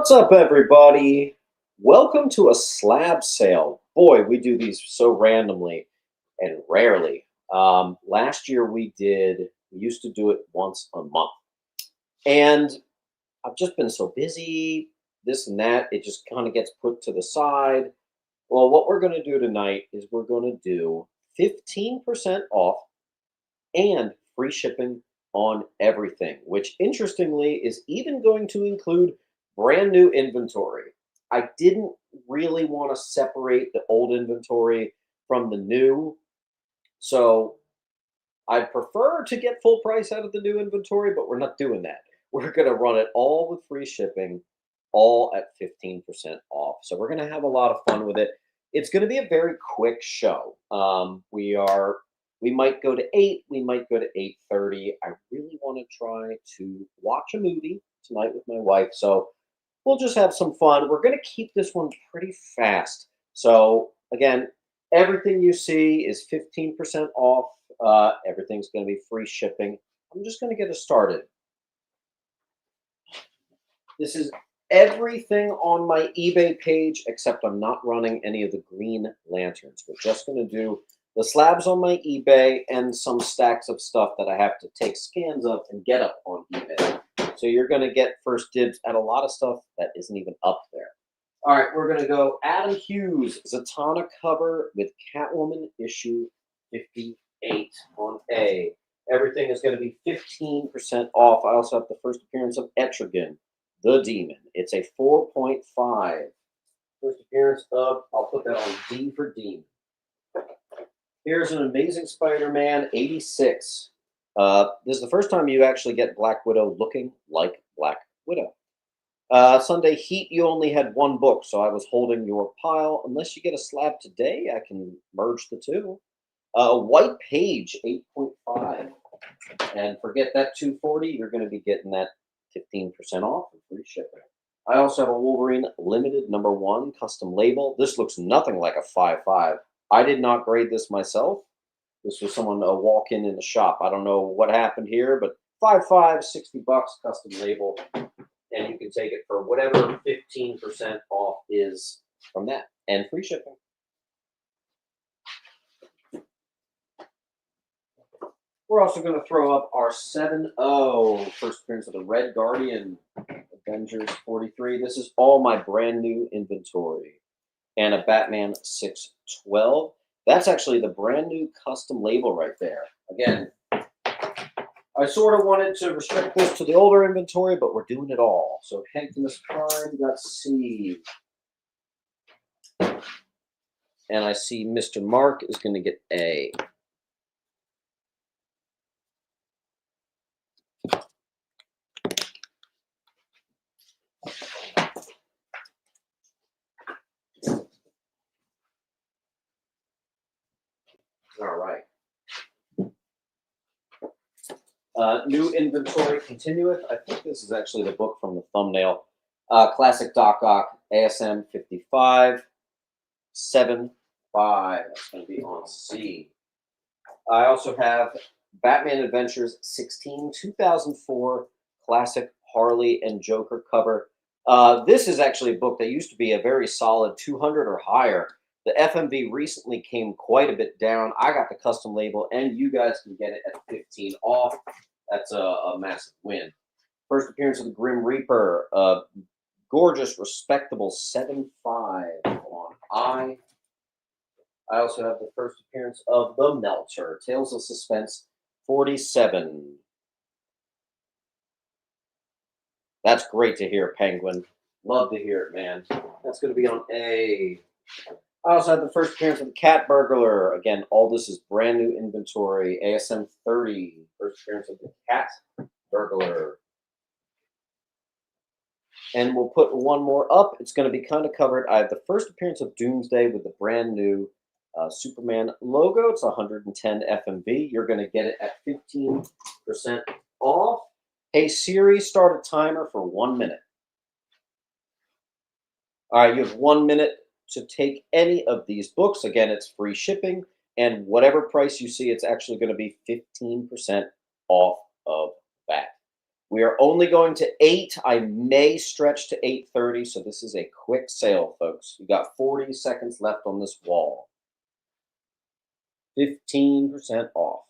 What's up, everybody? Welcome to a slab sale. Boy, we do these so randomly and rarely. Last year we used to do it once a month. And I've just been so busy, this and that, it just kind of gets put to the side. Well, what we're going to do tonight is we're going to do 15% off and free shipping on everything, which interestingly is even going to include brand new inventory. I didn't really want to separate the old inventory from the new, so I prefer to get full price out of the new inventory, but we're not doing that. We're going to run it all with free shipping, all at 15% off. So we're going to have a lot of fun with it. It's going to be a very quick show. We might go to 8, we might go to 8:30. I really want to try to watch a movie tonight with my wife, so we'll just have some fun. We're going to keep this one pretty fast. So again, everything you see is 15% off. Everything's going to be free shipping. I'm just going to get us started. This is everything on my eBay page, except I'm not running any of the green lanterns. We're just going to do the slabs on my eBay and some stacks of stuff that I have to take scans of and get up on eBay. So you're going to get first dibs at a lot of stuff that isn't even up there. All right, we're going to go Adam Hughes, Zatanna cover with Catwoman issue 58 on A. Everything is going to be 15% off. I also have the first appearance of Etrigan, the Demon. It's a 4.5. First appearance of, I'll put that on D for Demon. Here's an Amazing Spider-Man 86. This is the first time you actually get Black Widow looking like Black Widow. Sunday Heat, you only had one book, so I was holding your pile. Unless you get a slab today, I can merge the two. White Page 8.5. And forget that 240, you're going to be getting that 15% off and free shipping. I also have a Wolverine Limited #1 custom label. This looks nothing like a 5.5. I did not grade this myself. This was someone a walk-in the shop. I don't know what happened here, but 5.5, $60 custom label, and you can take it for whatever 15% off is from that, and free shipping. We're also going to throw up our 7.0 first appearance of the Red Guardian Avengers 43. This is all my brand new inventory. And a Batman 612. That's actually the brand new custom label right there. Again, I sort of wanted to restrict this to the older inventory, but we're doing it all. So Hectimus Prime got C. And I see Mr. Mark is going to get A. All right. New inventory continueth. I think this is actually the book from the thumbnail. Classic Doc Ock ASM 55 7.5. That's going to be on C. I also have Batman Adventures 16 2004 classic Harley and Joker cover. This is actually a book that used to be a very solid 200 or higher. The FMV recently came quite a bit down. I got the custom label, and you guys can get it at 15 off. That's a massive win. First appearance of the Grim Reaper. Gorgeous, respectable 7.5 on I. I also have the first appearance of the Melter. Tales of Suspense 47. That's great to hear, Penguin. Love to hear it, man. That's going to be on A. I also have the first appearance of the Cat Burglar. Again, all this is brand new inventory. ASM 30. First appearance of the Cat Burglar. And we'll put one more up. It's going to be kind of covered. I have the first appearance of Doomsday with the brand new Superman logo. It's 110 FMV. You're going to get it at 15% off. Hey, Siri, start a timer for 1 minute. All right, you have 1 minute to take any of these books. Again, it's free shipping, and whatever price you see, it's actually going to be 15% off of that. We are only going to 8. I may stretch to 8:30, so this is a quick sale, folks. You got 40 seconds left on this wall. 15% off.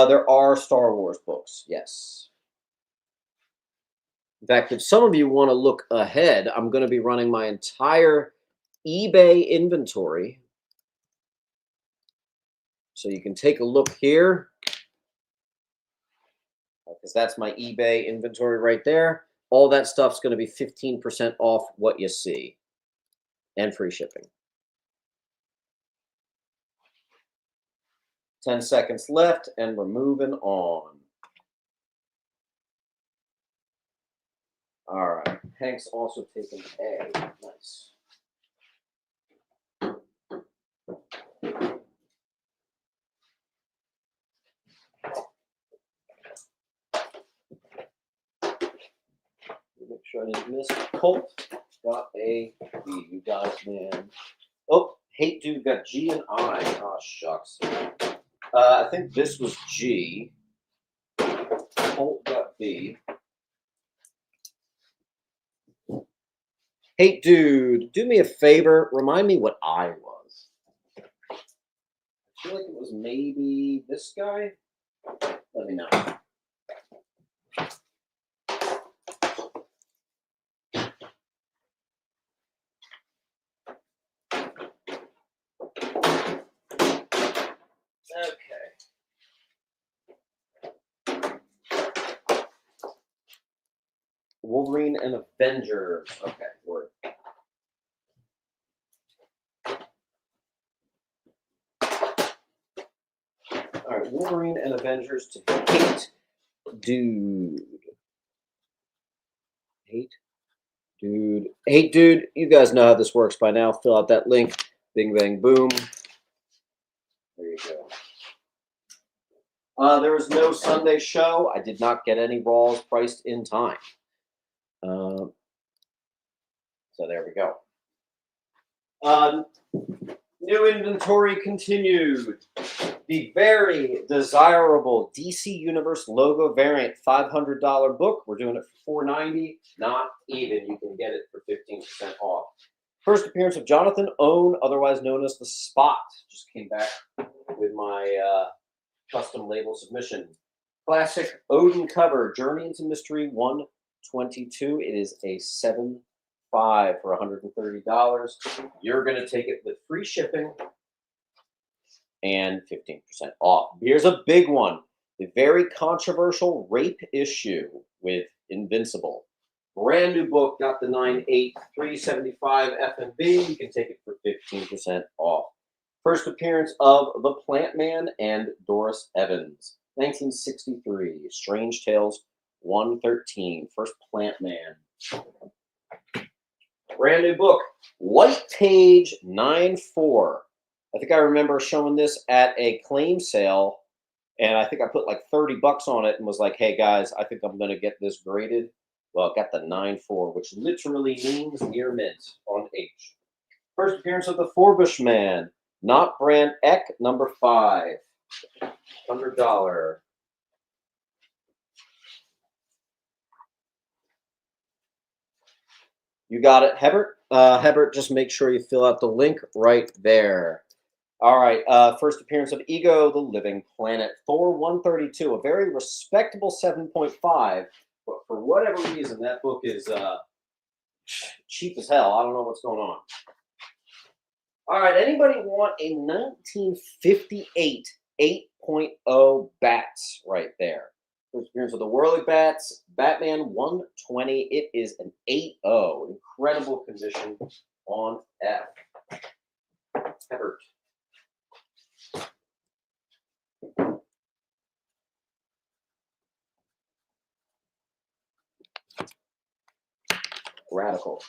There are Star Wars books, yes. In fact, if some of you want to look ahead, I'm going to be running my entire eBay inventory. So you can take a look here, because that's my eBay inventory right there. All that stuff's going to be 15% off what you see and free shipping. 10 seconds left, and we're moving on. All right. Hank's also taking A. Nice. Make sure I didn't miss. Colt got A, B. You got it, man. Oh, Hate Dude got G and I. Oh, shucks. I think this was G. Colt got B. Hate Dude, do me a favor. Remind me what I was. I feel like it was maybe this guy. Let me know. Okay. Wolverine and Avengers. Okay, word. All right, Wolverine and Avengers to Hate Dude. Hate Dude. Hate Dude. You guys know how this works by now. Fill out that link. Bing, bang, boom. There you go. There was no Sunday show. I did not get any Raws priced in time. So there we go. New inventory continued. The very desirable DC Universe logo variant $500 book. We're doing it for $4.90. Not even. You can get it for 15% off. First appearance of Jonathan Owen, otherwise known as The Spot. Just came back with my custom label submission. Classic Odin cover, Journey into Mystery 122. It is a 7.5 for $130. You're going to take it with free shipping and 15% off. Here's a big one. The very controversial rape issue with Invincible. Brand new book, got the 9.8, $375 FMV. You can take it for 15% off. First appearance of The Plant Man and Doris Evans. 1963. Strange Tales 113. First Plant Man. Brand new book. White Page 9.4. I think I remember showing this at a claim sale, and I think I put like $30 on it and was like, hey guys, I think I'm going to get this graded. Well, it got the 9.4, which literally means near mint on H. First appearance of the Forbush Man. Not brand Eck, number 5. $100. You got it, Hebert? Hebert, just make sure you fill out the link right there. All right, first appearance of Ego, the Living Planet. Thor 132, a very respectable 7.5, but for whatever reason, that book is cheap as hell. I don't know what's going on. All right, anybody want a 1958 8.0 Bats right there? First appearance of the Whirly Bats, Batman 120. It is an 8.0. Incredible condition on F. Hebert. Radical.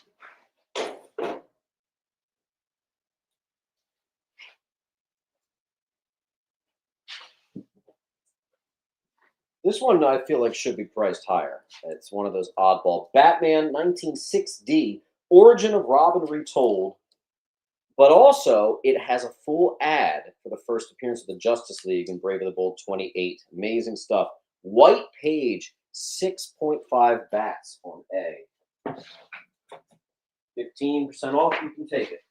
This one I feel like should be priced higher. It's one of those oddball. Batman 1906D, Origin of Robin Retold. But also, it has a full ad for the first appearance of the Justice League in Brave and the Bold 28. Amazing stuff. White page, 6.5 bats on A. 15% off, you can take it.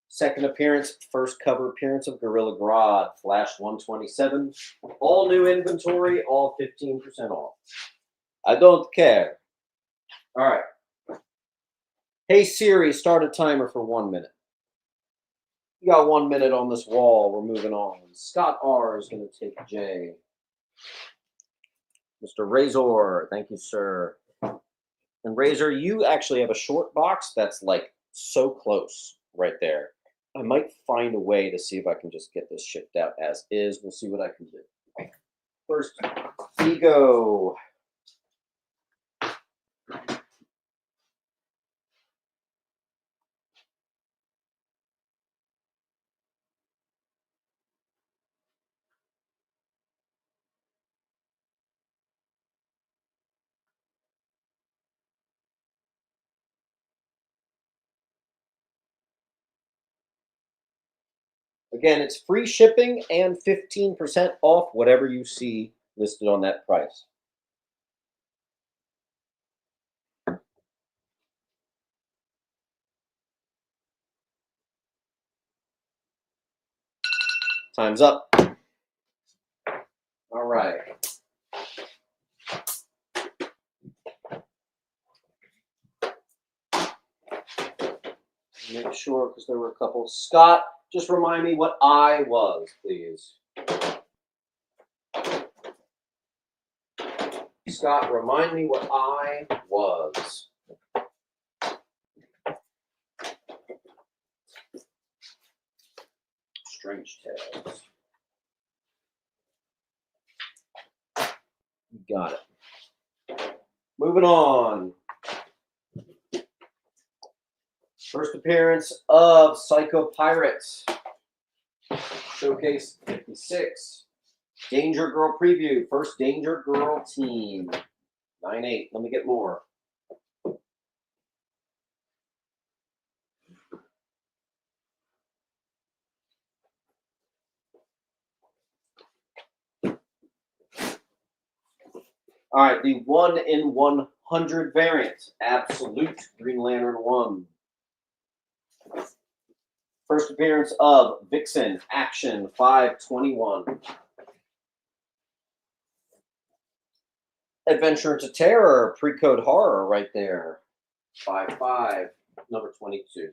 Second appearance, first cover appearance of Gorilla Grodd, Flash 127. All new inventory, all 15% off. I don't care. All right. Hey Siri, start a timer for 1 minute. You got 1 minute on this wall. We're moving on. Scott R is going to take J. Mr. Razor, thank you, sir. And Razor, you actually have a short box that's like so close right there. I might find a way to see if I can just get this shipped out as is. We'll see what I can do. First, Ego. Again, it's free shipping and 15% off whatever you see listed on that price. Time's up. All right. Make sure, because there were a couple. Scott, just remind me what I was, please. Scott, remind me what I was. Strange Tales. Got it. Moving on. First appearance of Psycho Pirates. Showcase 56. Danger Girl preview. First Danger Girl team. 9-8. Let me get more. All right, the 1 in 100 variant. Absolute Green Lantern 1. First appearance of Vixen Action 521. Adventure into Terror, pre-code horror right there. 5-5, number 22.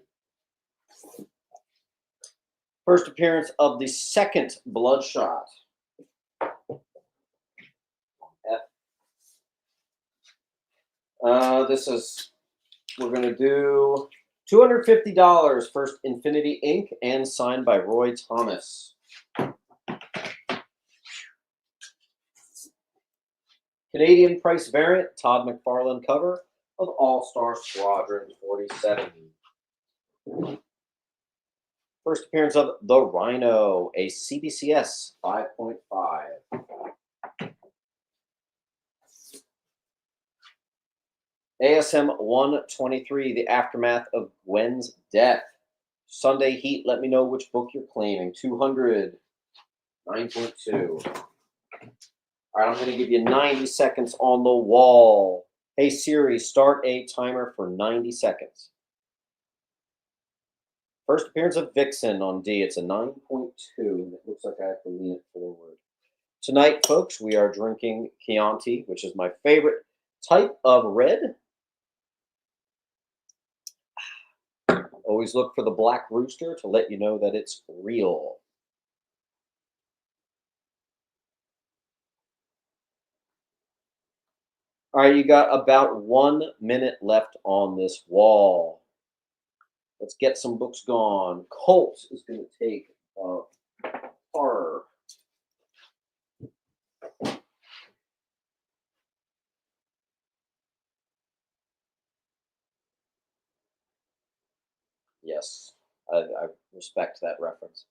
First appearance of the second Bloodshot. We're going to do $250, first Infinity Inc., and signed by Roy Thomas. Canadian price variant, Todd McFarlane cover of All-Star Squadron 47. First appearance of The Rhino, a CBCS 5.5. ASM 123, The Aftermath of Gwen's Death. Sunday Heat, let me know which book you're claiming. 200, 9.2. All right, I'm going to give you 90 seconds on the wall. Hey Siri, start a timer for 90 seconds. First appearance of Vixen on D. It's a 9.2. It looks like I have to lean it forward. Tonight, folks, we are drinking Chianti, which is my favorite type of red. Always look for the Black Rooster to let you know that it's real. All right, you got about 1 minute left on this wall. Let's get some books gone. Colt is going to take horror. Yes, I respect that reference.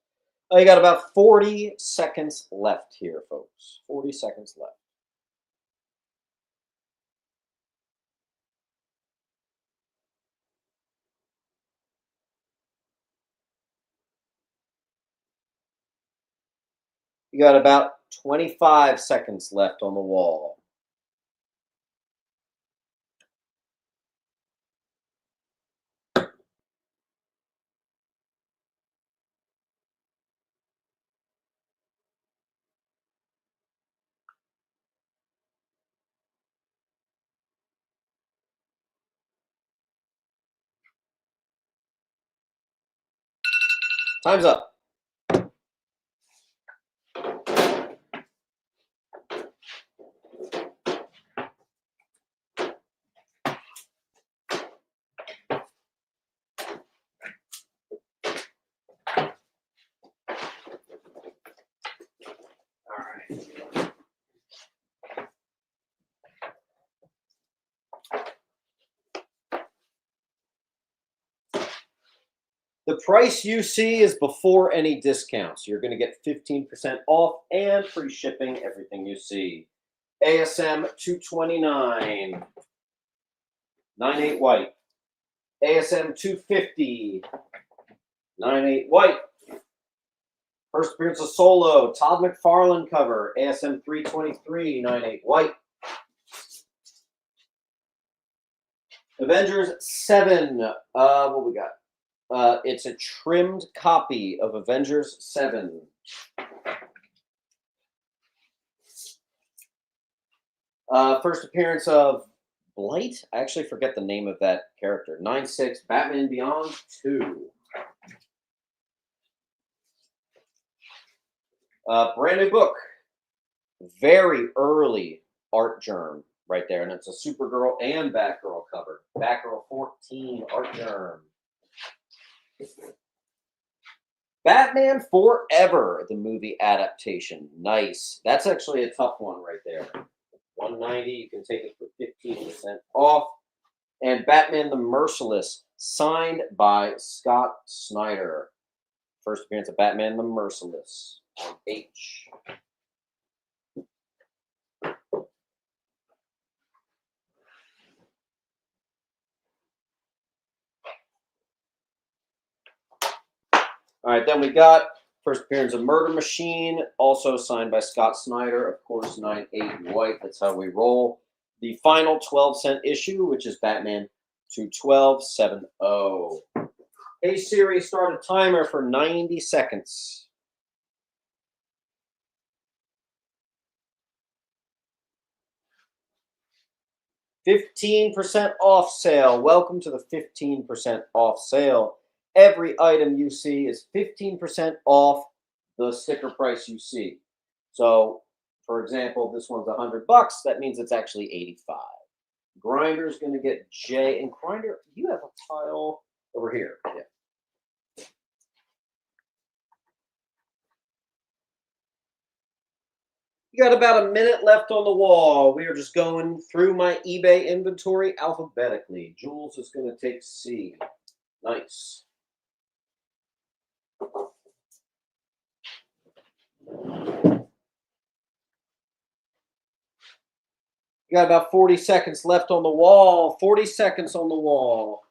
You got about 40 seconds left here, folks. 40 seconds left. got about 25 seconds left on the wall. Time's up. The price you see is before any discounts. You're going to get 15% off and free shipping everything you see. ASM 229, 98 white. ASM 250, 98 white. First appearance of Solo, Todd McFarlane cover, ASM 323, 98 white. Avengers 7, what we got? It's a trimmed copy of Avengers 7. First appearance of Blight. I actually forget the name of that character. 9/6, Batman Beyond 2. Brand new book. Very early art germ right there. And it's a Supergirl and Batgirl cover. Batgirl 14 art germ. Batman Forever, the movie adaptation. Nice. That's actually a tough one right there. 190, you can take it for 15% off. And Batman the Merciless, signed by Scott Snyder. First appearance of Batman the Merciless on H. All right, then we got first appearance of Murder Machine, also signed by Scott Snyder, of course, 9/8 white. That's how we roll. The final 12-cent issue, which is Batman 21270. Hey Siri, start a timer for 90 seconds. $15% off sale. Welcome to the 15% off sale. Every item you see is 15% off the sticker price you see. So, for example, this one's $100. That means it's actually 85. Grinder's going to get J. And Grinder, you have a tile over here. Yeah. You got about a minute left on the wall. We are just going through my eBay inventory alphabetically. Jules is going to take C. Nice. You got about 40 seconds left on the wall. 40 seconds on the wall.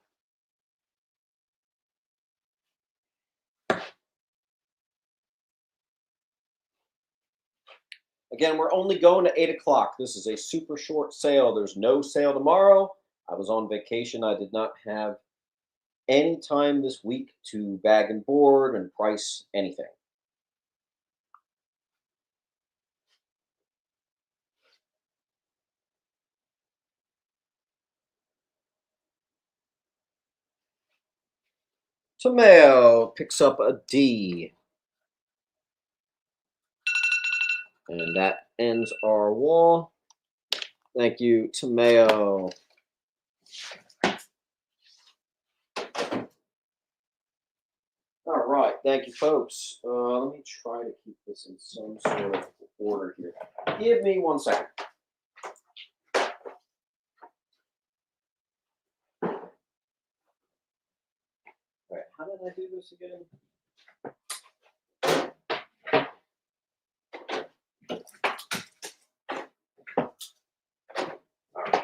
Again, we're only going to 8 o'clock. This is a super short sale. There's no sale tomorrow. I was on vacation. I did not have any time this week to bag and board and price anything. Tomeo picks up a D. And that ends our wall. Thank you, Tomeo. All right, thank you, folks. Let me try to keep this in some sort of order here. Give me 1 second. All right, how did I do this again? All right.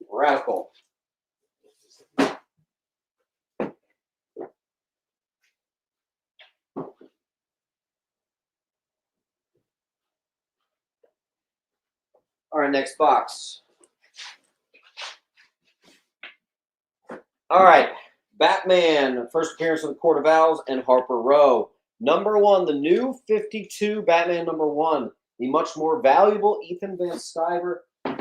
Radical. All right, next box. All right, Batman, first appearance of the Court of Owls and Harper Row. Number 1, the new 52 Batman number 1, the much more valuable Ethan Van Sciver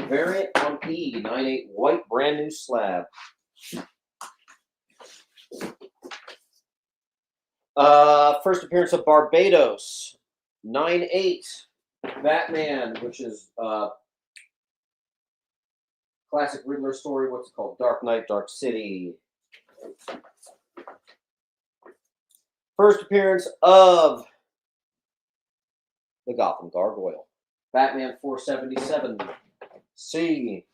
variant on E98 white brand new slab. First appearance of Barbados, 9/8 Batman, which is classic Riddler story. What's it called? Dark Knight, Dark City. First appearance of the Gotham Gargoyle, Batman 477 C.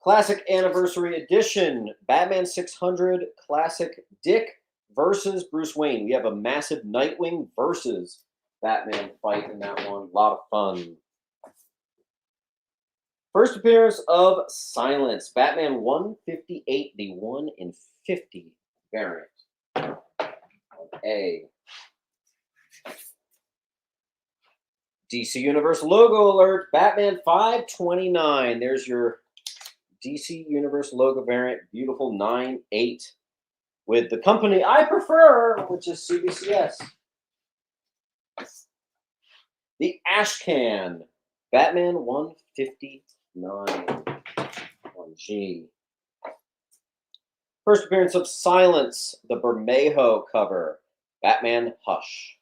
Classic Anniversary Edition, Batman 600 Classic Dick versus Bruce Wayne. We have a massive Nightwing versus Batman fight in that one. A lot of fun. First appearance of Silence, Batman 158, the 1 in 50 variant. A. DC Universe logo alert, Batman 529. There's your DC Universe logo variant, beautiful 9/8 with the company I prefer, which is CBCS. The Ashcan, Batman 159 on G. First appearance of Silence, the Bermejo cover, Batman Hush.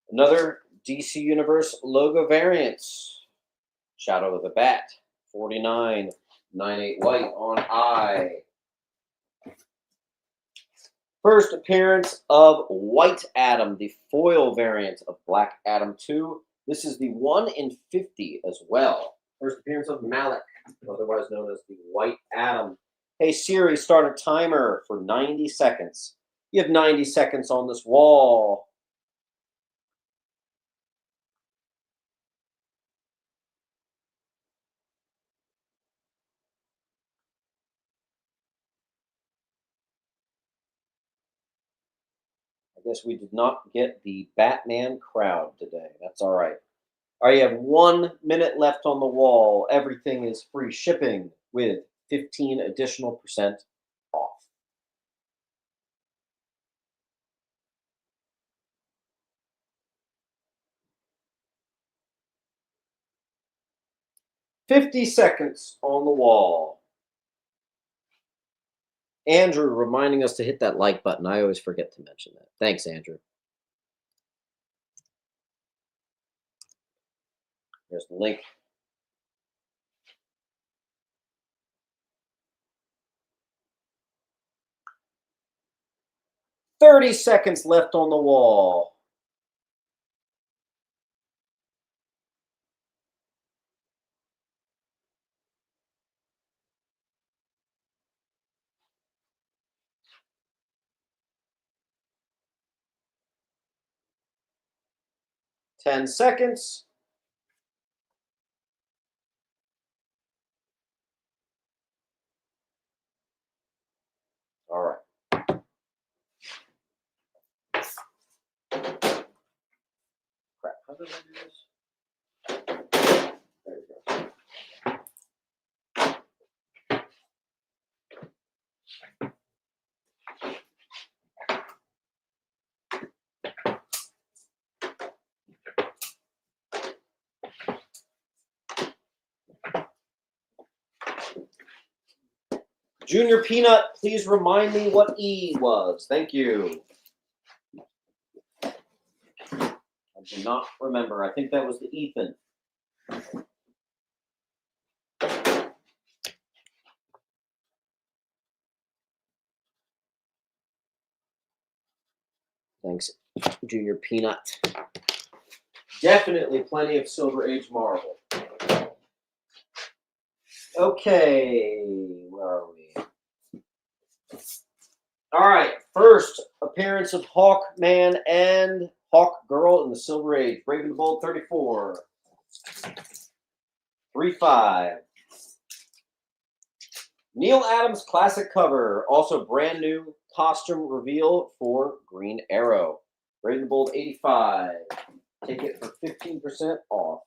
Another DC Universe logo variants. Shadow of the Bat, 49, 9/8 white on I. First appearance of White Adam, the foil variant of Black Adam 2. This is the 1 in 50 as well. First appearance of Malik, otherwise known as the White Adam. Hey Siri, start a timer for 90 seconds. You have 90 seconds on this wall. I guess we did not get the Batman crowd today. That's all right. All right, you have 1 minute left on the wall. Everything is free shipping with 15 additional percent off. $50 seconds on the wall. Andrew reminding us to hit that like button. I always forget to mention that. Thanks, Andrew. There's the link. $30 seconds left on the wall. $10 seconds. All right. Crap, how did I do this? There we go. Junior Peanut, please remind me what E was. Thank you. I do not remember. I think that was the Ethan. Thanks, Junior Peanut. Definitely plenty of Silver Age Marvel. Okay, where are we? All right, first appearance of Hawkman and Hawkgirl in the Silver Age. Brave and the Bold 34. 3/5. Neil Adams classic cover. Also brand new costume reveal for Green Arrow. Rated Bold 85. Take it for 15% off.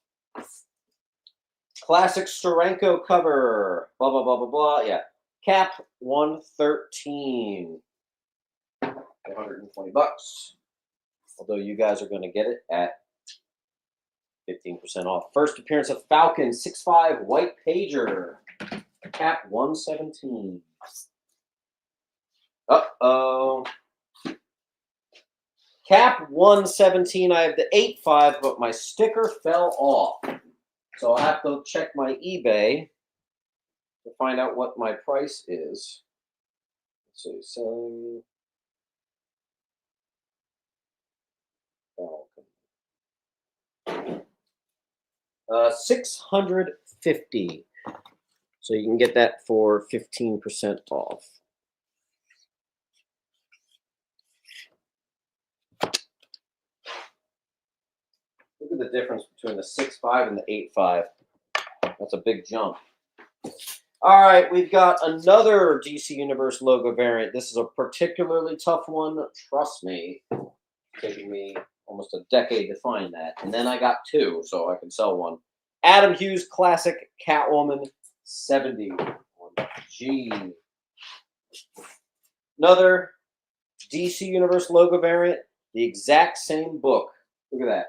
Classic Steranko cover. Blah, blah, blah, blah, blah. Yeah. Cap 113. 120 bucks. Although you guys are going to get it at 15% off. First appearance of Falcon 6.5 White Pager. Cap 117. Uh-oh. Cap 117. I have the 8.5, but my sticker fell off. So I have to check my eBay to find out what my price is. Let's see. So $650. So you can get that for 15% off. Look at the difference between the 6.5 and the 8.5. That's a big jump. All right, we've got another DC Universe logo variant. This is a particularly tough one. Trust me. It's taking me almost a decade to find that. And then I got two, so I can sell one. Adam Hughes Classic Catwoman 70 on G. Another DC Universe logo variant. The exact same book. Look at that.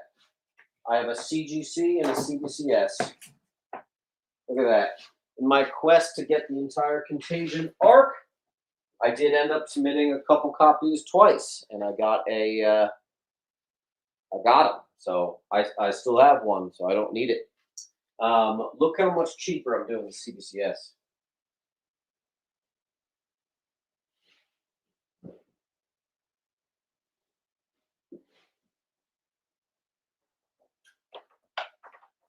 I have a CGC and a CBCS. Look at that. In my quest to get the entire Contagion arc, I did end up submitting a couple copies twice, and I got them. So I still have one, so I don't need it. Look how much cheaper I'm doing with CBCS.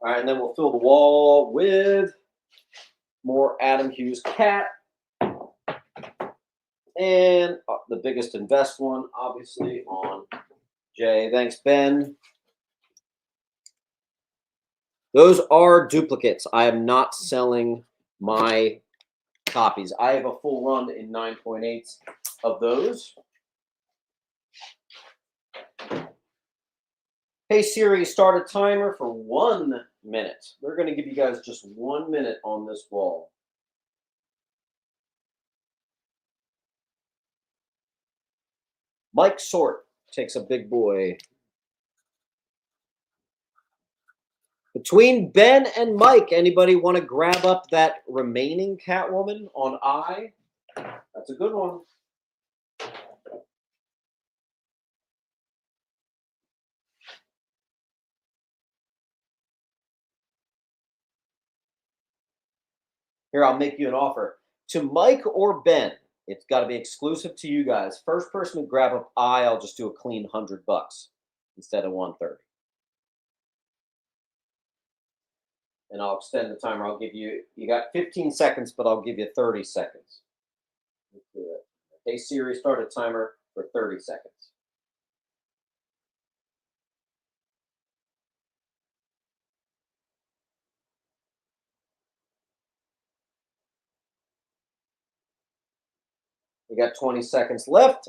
All right, and then we'll fill the wall with more Adam Hughes Cat. And the biggest and best one, obviously, on J. Thanks, Ben. Those are duplicates. I am not selling my copies. I have a full run in 9.8 of those. Hey Siri, start a timer for 1 minute. We're going to give you guys just 1 minute on this wall. Mike Sort takes a big boy. Between Ben and Mike, anybody want to grab up that remaining Catwoman on I? That's a good one. Here, I'll make you an offer. To Mike or Ben, it's got to be exclusive to you guys. First person to grab up I'll just do a clean $100 instead of 130. And I'll extend the timer. I'll give you got 15 seconds, but I'll give you 30 seconds. Let's do it. Hey Siri, start a timer for 30 seconds. We got 20 seconds left.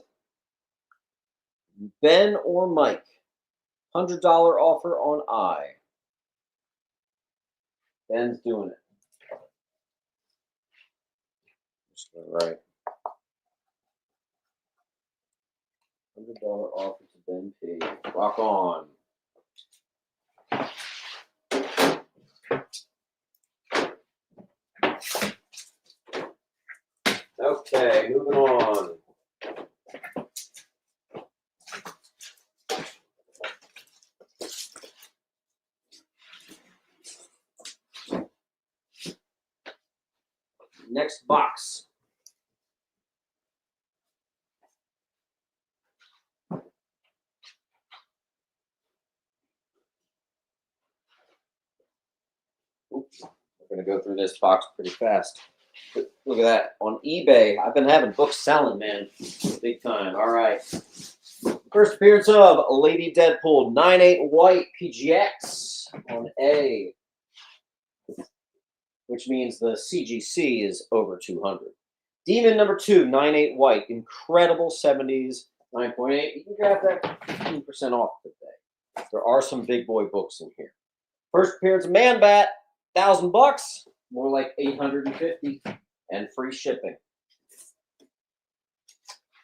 Ben or Mike, $100 offer on I. Ben's doing it. Just gonna write $100 offer to Ben P. Rock on. Okay, moving on. Next box. Oops. We're going to go through this box pretty fast. Look at that. On eBay, I've been having books selling, man. Big time. All right. First appearance of Lady Deadpool, 9.8 white PGX on A, which means the CGC is over 200. Demon number 2, 9.8 white. Incredible 70s 9.8. You can grab that 15% off today. There are some big boy books in here. First appearance of Man Bat, $1,000, more like 850, and free shipping.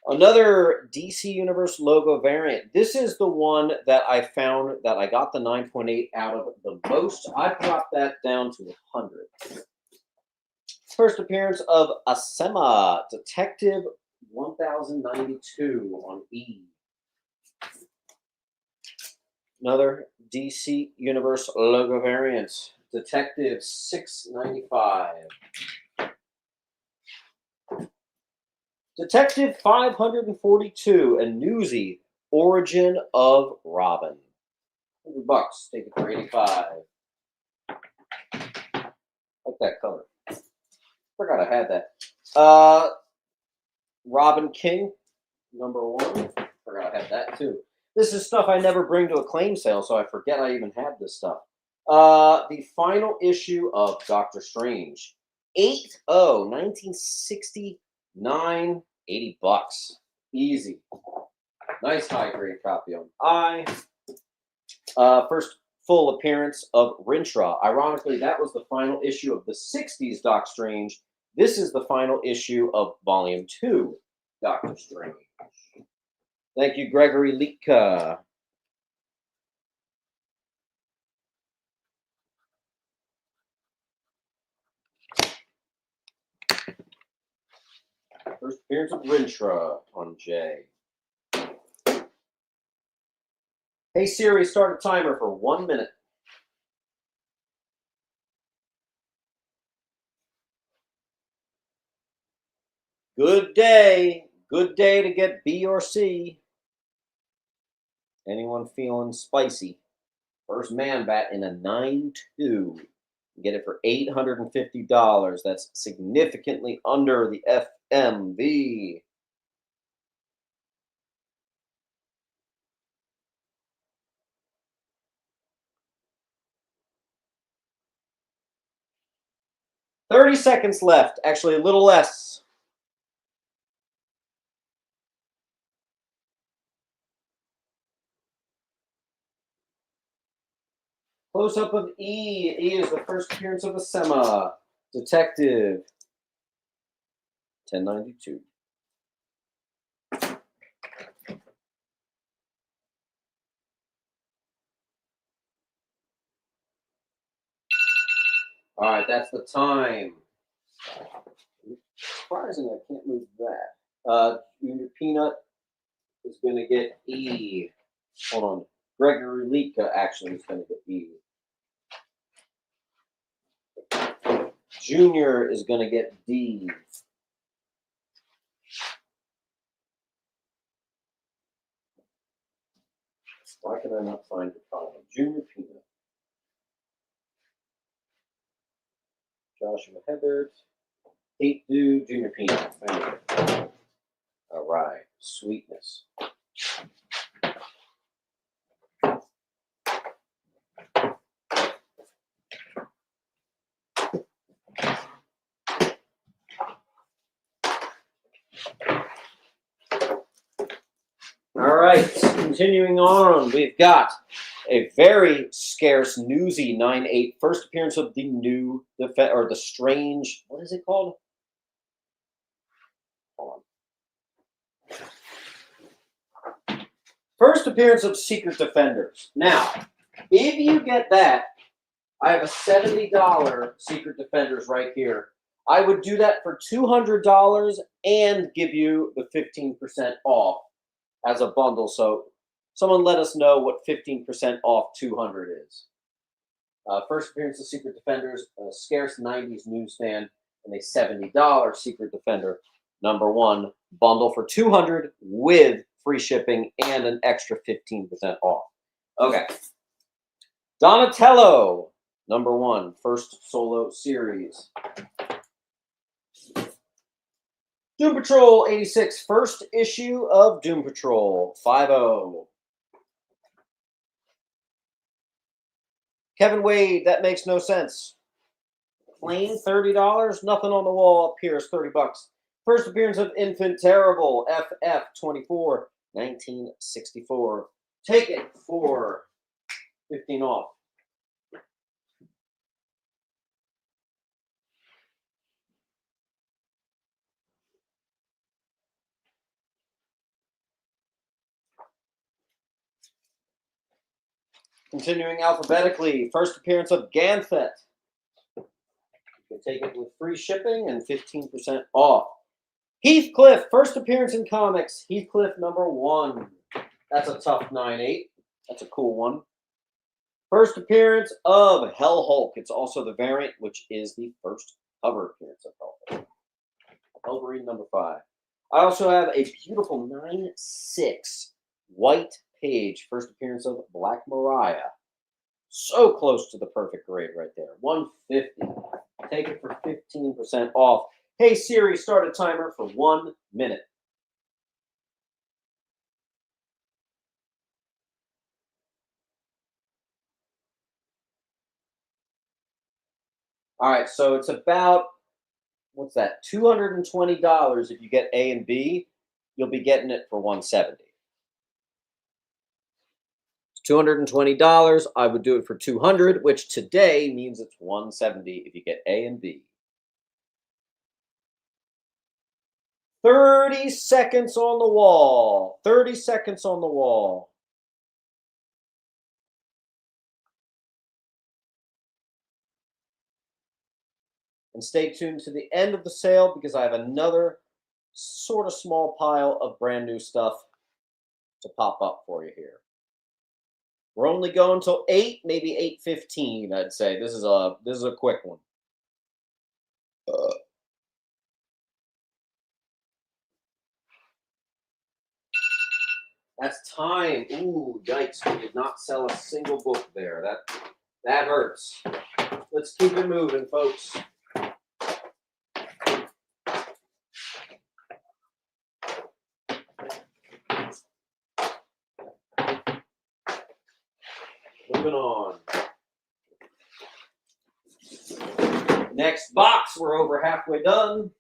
Another DC Universe logo variant. This is the one that I found that I got the 9.8 out of the most. I dropped that down to 100. First appearance of Asema, Detective 1092 on E. Another DC Universe logo variant. Detective 695. Detective 542 and Newsy, Origin of Robin. $100. Take it for 85. Like that color. Forgot I had that. Robin King, #1. Forgot I had that too. This is stuff I never bring to a claim sale, so I forget I even had this stuff. The final issue of Doctor Strange. 1969, $80. Easy. Nice high grade copy on I. First full appearance of Rintrah. Ironically, that was the final issue of the 60s Doc Strange. This is the final issue of Volume 2 Doctor Strange. Thank you, Gregory Litka. First appearance of Rintrah on J. Hey Siri, start a timer for 1 minute. Good day. Good day to get B or C. Anyone feeling spicy? First Man Bat in a 9.2. Get it for $850. That's significantly under the FMV. $30 seconds left. Actually, a little less. Close-up of E. E is the first appearance of Asema. Detective 1092. All right, that's the time. Surprising, I can't move that. Junior Peanut is going to get E. Hold on. Gregory Litka actually is going to get E. Junior is going to get D. Why can I not find the column? Junior Peanut. Joshua Hebert. Hate Dude, Junior Peanut. All right. Sweetness. All right, continuing on, we've got a very scarce Newsy 9.8. First appearance of the new, or the strange, what is it called? Hold on. First appearance of Secret Defenders. Now, if you get that, I have a $70 Secret Defenders right here. I would do that for $200 and give you the 15% off as a bundle. So someone let us know what 15% off 200 is. First appearance of Secret Defenders, a scarce 90s newsstand, and a $70 Secret Defender #1 bundle for $200 with free shipping and an extra 15% off. Okay. Donatello #1, first solo series. Doom Patrol 86, first issue of Doom Patrol 50. Kevin Wade, that makes no sense. Plain $30, nothing on the wall up here is $30. First appearance of Infant Terrible, FF24. 1964. Take it for 15 off. Continuing alphabetically, first appearance of Ganthet. You can take it with free shipping and 15% off. Heathcliff, first appearance in comics. Heathcliff #1. That's a tough 9/8. That's a cool one. First appearance of Hell Hulk. It's also the variant, which is the first cover appearance of Hell Hulk. Wolverine #5. I also have a beautiful 9/6 white page. First appearance of Black Mariah. So close to the perfect grade right there. 150. Take it for 15% off. Hey Siri, start a timer for 1 minute. All right, so it's about, what's that, $220 if you get A and B. You'll be getting it for 170. It's $220. I would do it for 200, which today means it's 170 if you get A and B. 30 seconds on the wall. 30 seconds on the wall. And stay tuned to the end of the sale because I have another sort of small pile of brand new stuff to pop up for you here. We're only going till 8, maybe 8:15, I'd say. This is a quick one. That's time. Ooh, yikes! We did not sell a single book there. That hurts. Let's keep it moving, folks. Moving on. Next box. We're over halfway done.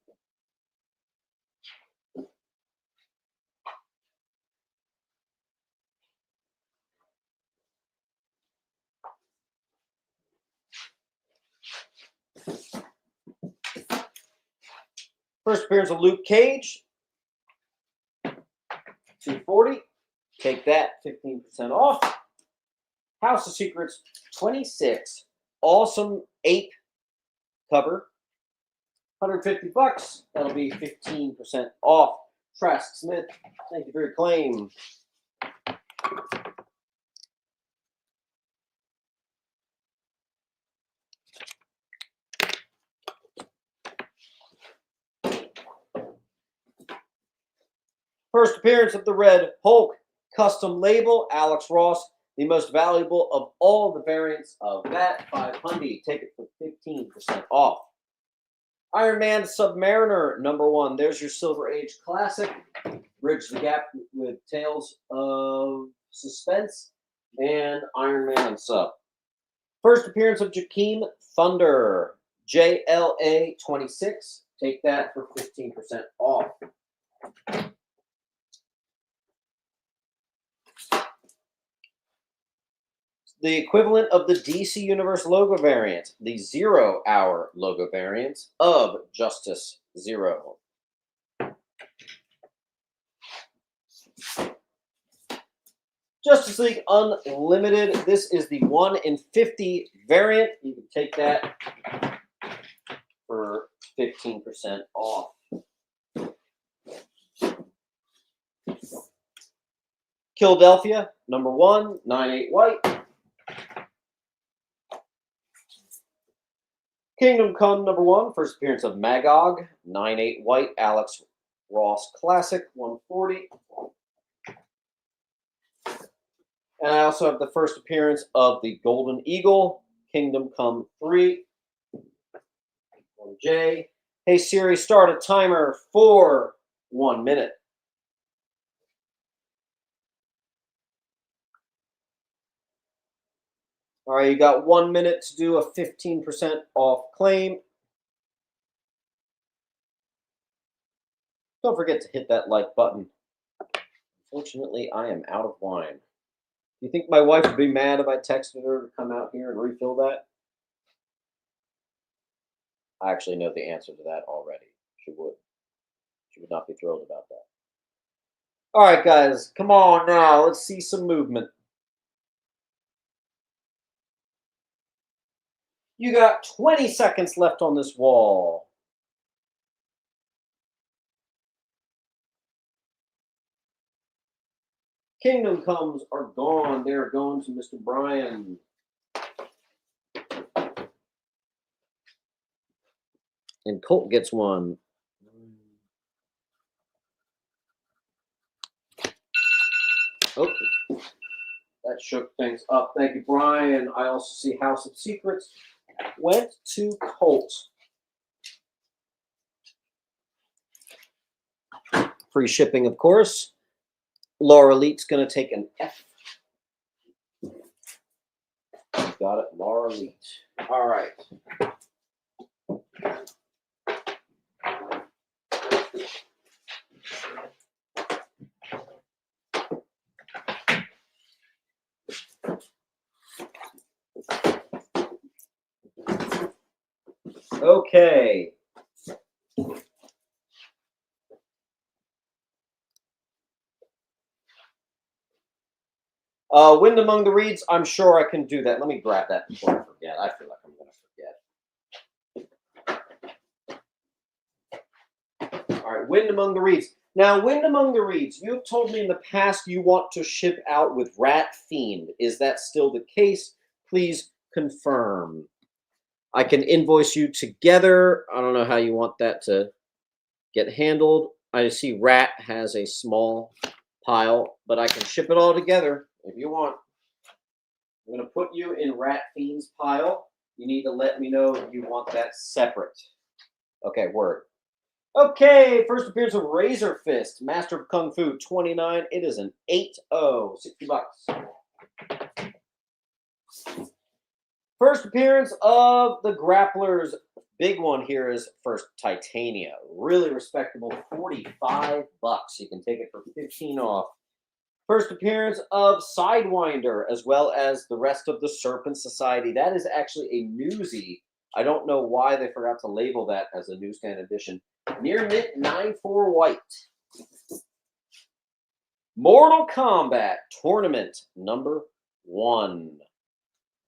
First appearance of Luke Cage. 240. Take that, 15% off. House of Secrets 26. Awesome ape cover. $150. That'll be 15% off. Trask Smith, thank you for your claim. First appearance of the Red Hulk. Custom label, Alex Ross. The most valuable of all the variants of that. 500. Take it for 15% off. Iron Man Submariner #1. There's your Silver Age classic. Bridge the gap with Tales of Suspense and Iron Man Sub. First appearance of Jakeem Thunder. JLA 26. Take that for 15% off. The equivalent of the DC Universe logo variant, the 0 Hour logo variant of Justice Zero. Justice League Unlimited. This is the 1 in 50 variant. You can take that for 15% off. Philadelphia #1, 9/8 white. Kingdom Come #1, first appearance of Magog, 9/8 white, Alex Ross Classic, 140. And I also have the first appearance of the Golden Eagle, Kingdom Come 3. 1J. Hey Siri, start a timer for 1 minute. All right, you got 1 minute to do a 15% off claim. Don't forget to hit that like button. Unfortunately, I am out of wine. You think my wife would be mad if I texted her to come out here and refill that? I actually know the answer to that already. She would. She would not be thrilled about that. All right, guys, come on now. Let's see some movement. You got 20 seconds left on this wall. Kingdom comes are gone. They are going to Mr. Brian. And Colt gets one. Oh, that shook things up. Thank you, Brian. I also see House of Secrets went to Colt. Free shipping, of course. Laura Leet's going to take an F. Got it, Laura Leet. All right. Okay. Wind Among the Reeds, I'm sure I can do that. Let me grab that before I forget. I feel like I'm going to forget. All right, Wind Among the Reeds. Now, Wind Among the Reeds, you've told me in the past you want to ship out with Rat Fiend. Is that still the case? Please confirm. I can invoice you together. I don't know how you want that to get handled. I see Rat has a small pile, but I can ship it all together if you want. I'm going to put you in Rat Fiend's pile. You need to let me know if you want that separate. Okay, word. Okay, first appearance of Razor Fist, Master of Kung Fu, 29. It is an 8-0, 60 bucks. First appearance of the Grapplers. Big one here is first Titania. Really respectable, 45 bucks. You can take it for 15 off. First appearance of Sidewinder, as well as the rest of the Serpent Society. That is actually a newsie. I don't know why they forgot to label that as a newsstand edition. Near mint 9-4 white. Mortal Kombat Tournament number 1.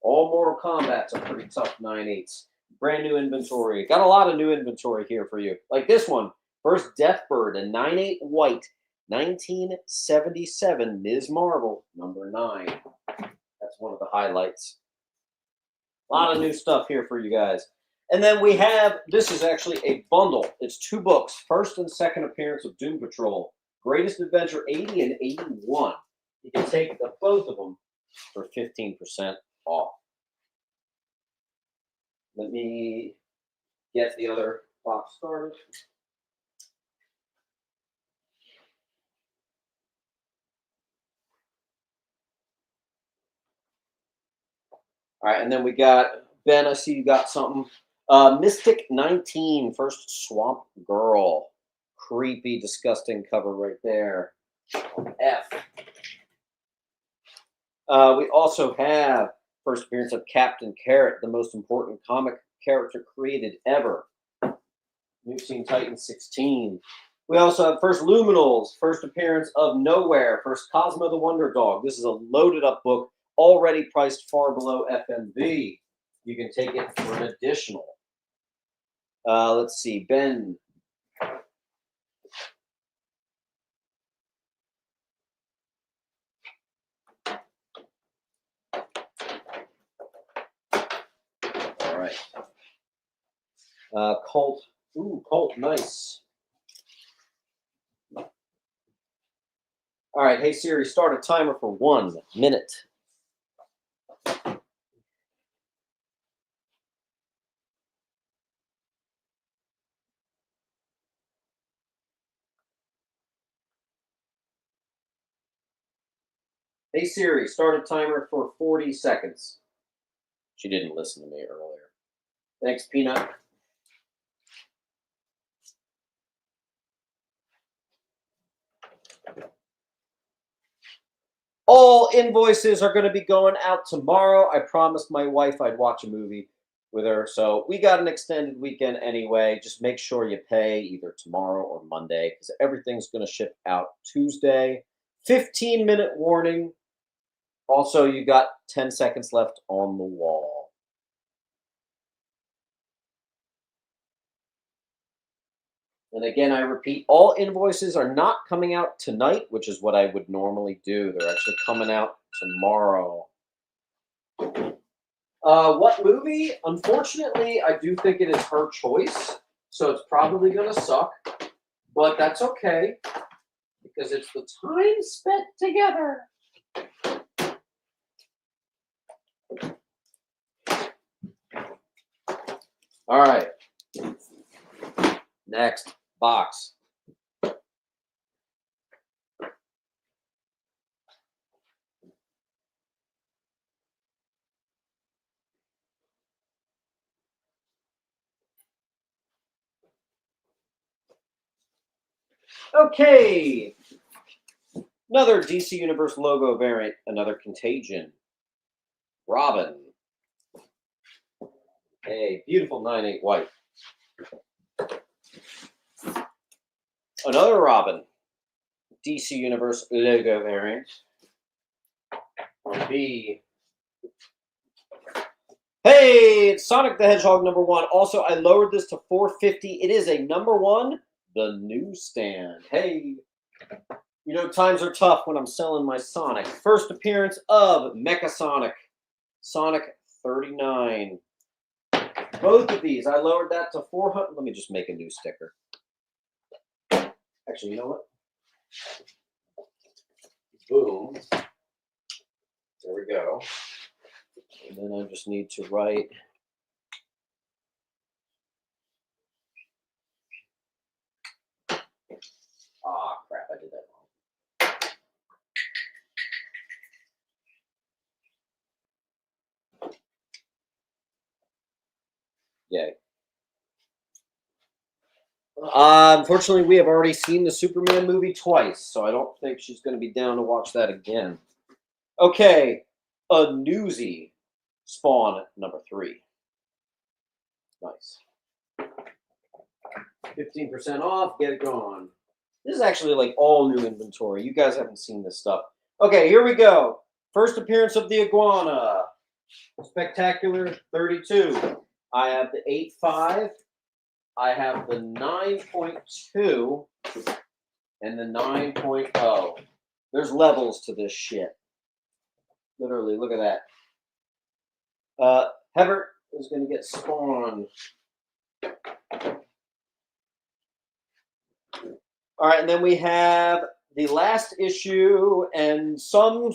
All Mortal Kombats are pretty tough 9/8s. Brand new inventory. Got a lot of new inventory here for you. Like this one. First Deathbird, a 9/8 white. 1977 Ms. Marvel, number 9. That's one of the highlights. A lot of new stuff here for you guys. And then we have, this is actually a bundle. It's 2 books. First and second appearance of Doom Patrol. Greatest Adventure 80 and 81. You can take both of them for 15% off. Let me get the other box started. All right, and then we got, Ben, I see you got something. Mystic 19, first Swamp Girl. Creepy, disgusting cover right there. F. We also have first appearance of Captain Carrot, the most important comic character created ever. New Teen Titans 16. We also have first Luminals, first appearance of Nowhere, first Cosmo the Wonder Dog. This is a loaded up book, already priced far below FMV. You can take it for an additional. Let's see, Ben. All right. Colt. Ooh, Colt, nice. All right, hey Siri, start a timer for 1 minute. Hey Siri, start a timer for 40 seconds. She didn't listen to me earlier. Thanks, Peanut. All invoices are going to be going out tomorrow. I promised my wife I'd watch a movie with her. So we got an extended weekend anyway. Just make sure you pay either tomorrow or Monday because everything's going to ship out Tuesday. 15-minute warning. Also, you got 10 seconds left on the wall. And again, I repeat, all invoices are not coming out tonight, which is what I would normally do. They're actually coming out tomorrow. What movie? Unfortunately, I do think it is her choice, so it's probably going to suck, but that's okay because it's the time spent together. All right. Next box. Okay. Another DC Universe logo variant, another Contagion. Robin. A beautiful 9/8 white. Another Robin. DC Universe logo variant. B. Hey, it's Sonic the Hedgehog #1. Also, I lowered this to 450. It is a #1, the newsstand. Hey, you know, times are tough when I'm selling my Sonic. First appearance of Mecha Sonic. Sonic 39. Both of these, I lowered that to 400. Let me just make a new sticker. Actually, you know what? Boom. There we go. And then I just need to write. Ah, crap, I did that wrong. Yay. Unfortunately, we have already seen the Superman movie twice, so I don't think she's going to be down to watch that again. Okay, a Newsy Spawn #3. Nice. 15% off, get it gone. This is actually like all new inventory. You guys haven't seen this stuff. Okay, here we go. First appearance of the Iguana. Spectacular 32. I have the 8.5. I have the 9.2 and the 9.0. There's levels to this shit. Literally, look at that. Hebert is going to get Spawn. All right, and then we have the last issue, and someone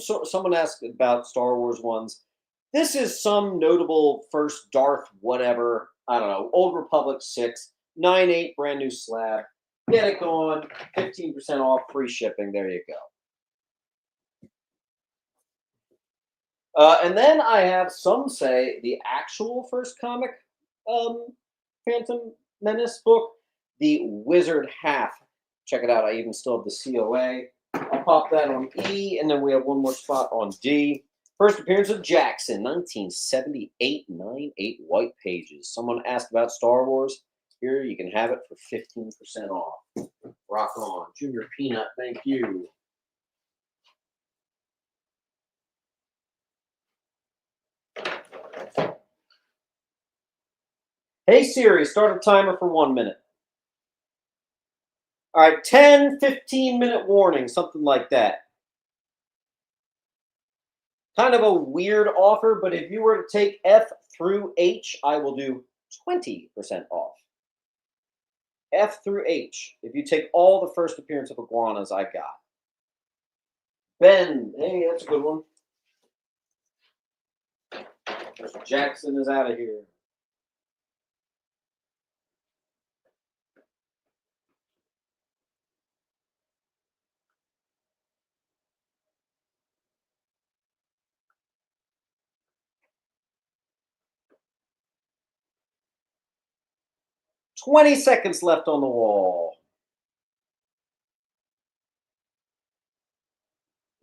asked about Star Wars ones. This is some notable first Darth whatever. I don't know. Old Republic 6, 9/8, brand new slab. Get it going. 15% off, free shipping. There you go. And then I have some say the actual first comic Phantom Menace book, the Wizard Half. Check it out. I even still have the COA. I'll pop that on E, and then we have one more spot on D. First appearance of Jackson, 1978, 9/8 white pages. Someone asked about Star Wars. Here, you can have it for 15% off. Rock on. Junior Peanut, thank you. Hey Siri, start a timer for 1 minute. All right, 10, 15-minute warning, something like that. Kind of a weird offer, but if you were to take F through H, I will do 20% off. F through H. If you take all the first appearance of iguanas I got. Ben, hey, that's a good one. Jackson is out of here. "20 seconds left on the wall.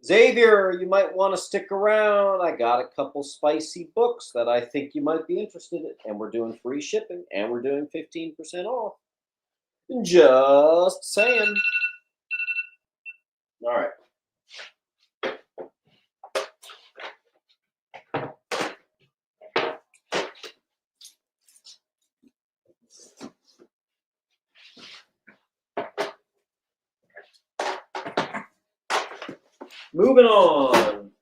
Xavier, you might want to stick around. I got a couple spicy books that I think you might be interested in, and we're doing free shipping, and we're doing 15% off. Just saying. All right. Moving on.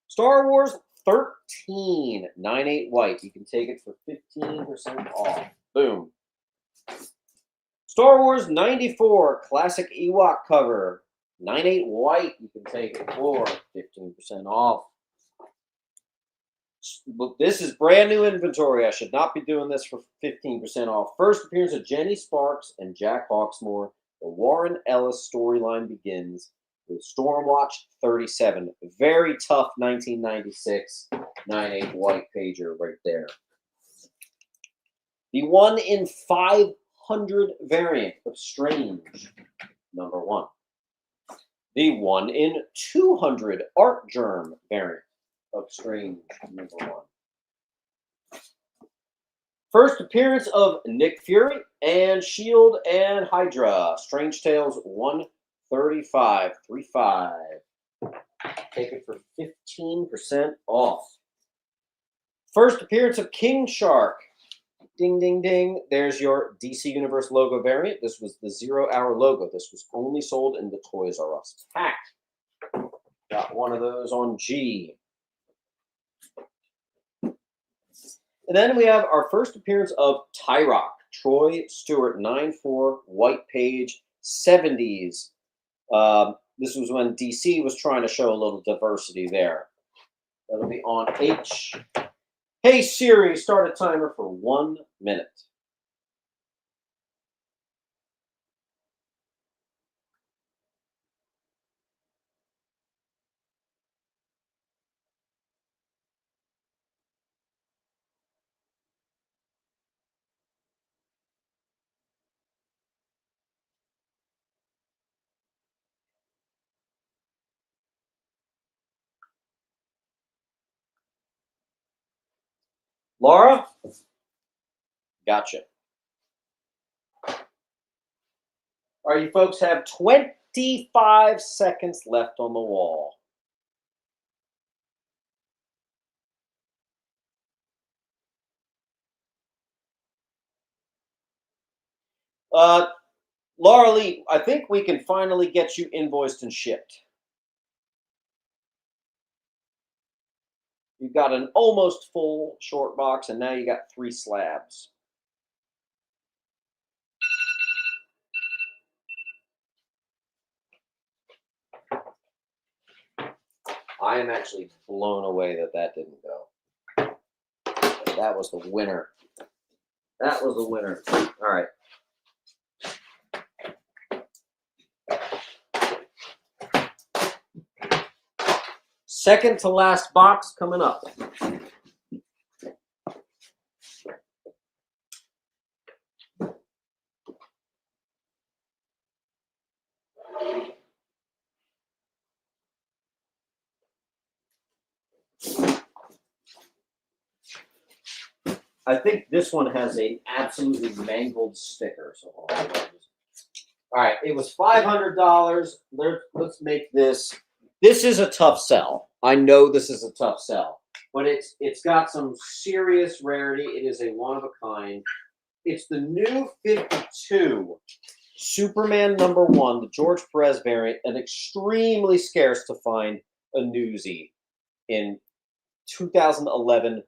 Star Wars 13, 9/8 white. You can take it for 15% off. Boom. Star Wars 94, classic Ewok cover. 9/8 white. You can take it for 15% off. This is brand new inventory. I should not be doing this for 15% off. First appearance of Jenny Sparks and Jack Hawksmoor. The Warren Ellis storyline begins with Stormwatch 37. Very tough 1996 9/8 white pager right there. The 1 in 500 variant of Strange, number 1. The 1 in 200 Art Germ variant of Strange, number 1. First appearance of Nick Fury and Shield and Hydra. Strange Tales 135, 35. Take it for 15% off. First appearance of King Shark. Ding, ding, ding. There's your DC Universe logo variant. This was the 0 Hour logo. This was only sold in the Toys R Us pack. Got one of those on G. And then we have our first appearance of Tyrock, Troy Stewart, 9/4, white page, 70s. This was when DC was trying to show a little diversity there. That'll be on H. Hey Siri, start a timer for 1 minute. Laura? Gotcha. All right, you folks have 25 seconds left on the wall. Laura Lee, I think we can finally get you invoiced and shipped. You've got an almost full short box, and now you got 3 slabs. I am actually blown away that that didn't go. That was the winner. That was the winner. All right. Second to last box coming up. I think this one has an absolutely mangled sticker. So, all right, it was $500. Let's make this. This is a tough sell. I know this is a tough sell, but it's got some serious rarity. It is a one of a kind. It's the new 52 Superman #1, the George Perez variant, and extremely scarce to find a newsie in 2011.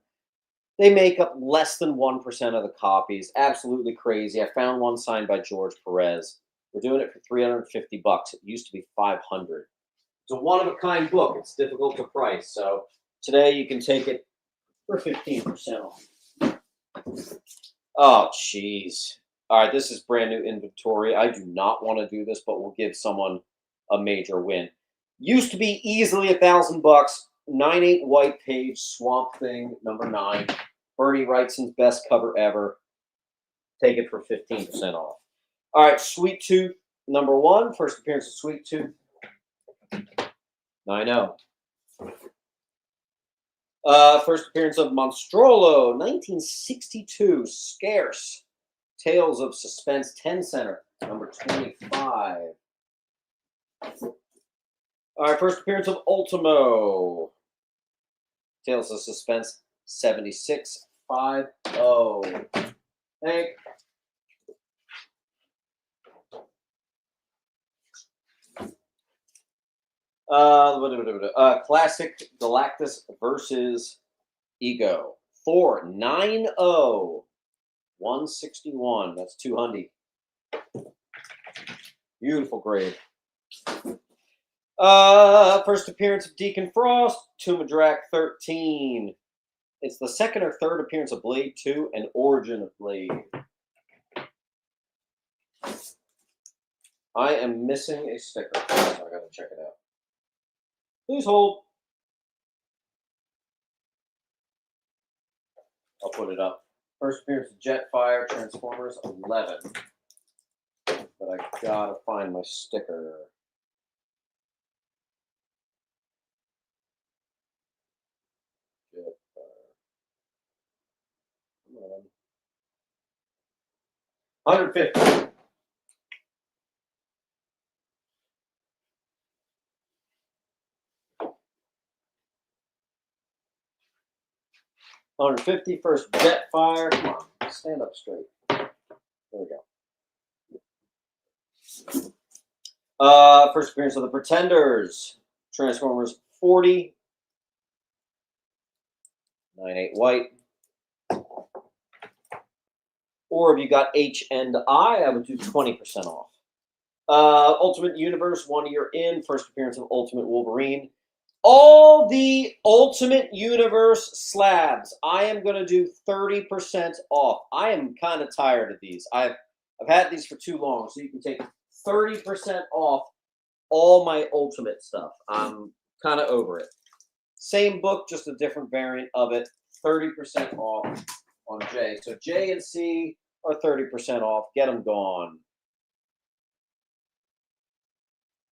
They make up less than 1% of the copies. Absolutely crazy. I found one signed by George Perez. We're doing it for $350. It used to be $500. It's a one-of-a-kind book. It's difficult to price. So today you can take it for 15% off. Oh, jeez. All right, this is brand new inventory. I do not want to do this, but we'll give someone a major win. Used to be easily $1,000. 9/8 white page, Swamp Thing, #9. Bernie Wrightson's best cover ever. Take it for 15% off. All right, Sweet Tooth #1. First appearance of Sweet Tooth. 9-0. First appearance of Monstrolo, 1962. Scarce. Tales of Suspense, 10 center, number 25. All right, first appearance of Ultimo. Tales of Suspense, 76. 5-0. Hank. Classic Galactus versus Ego. 4-9-0. 161. That's 200. Beautiful grade. First appearance of Deacon Frost. Tumadrak 13. It's the second or third appearance of Blade 2 and Origin of Blade. I am missing a sticker, so I gotta check it out. Please hold. I'll put it up. First appearance of Jetfire, Transformers 11. But I gotta find my sticker. Jetfire. Come on. 150. First Jetfire. Come on, stand up straight. There we go. First appearance of the Pretenders. Transformers 40. 9-8 white. Or if you got H and I would do 20% off. Ultimate Universe, 1 year in. First appearance of Ultimate Wolverine. All the Ultimate Universe slabs, I am going to do 30% off. I am kind of tired of these. I've had these for too long, so you can take 30% off all my Ultimate stuff. I'm kind of over it. Same book, just a different variant of it. 30% off on J. So J and C are 30% off. Get them gone.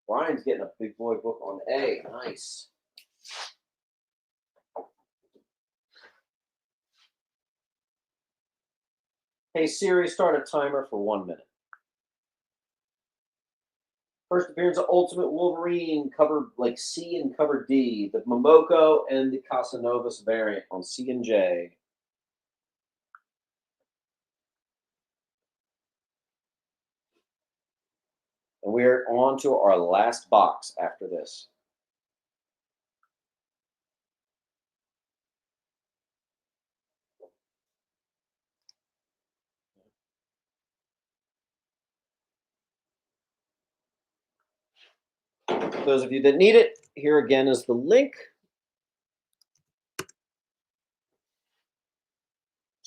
Brian's getting a big boy book on A. Nice. Hey Siri, start a timer for 1 minute. First appearance of Ultimate Wolverine, cover like C and cover D. The Momoko and the Casanovas variant on C and J. And we're on to our last box after this. For those of you that need it, here again is the link.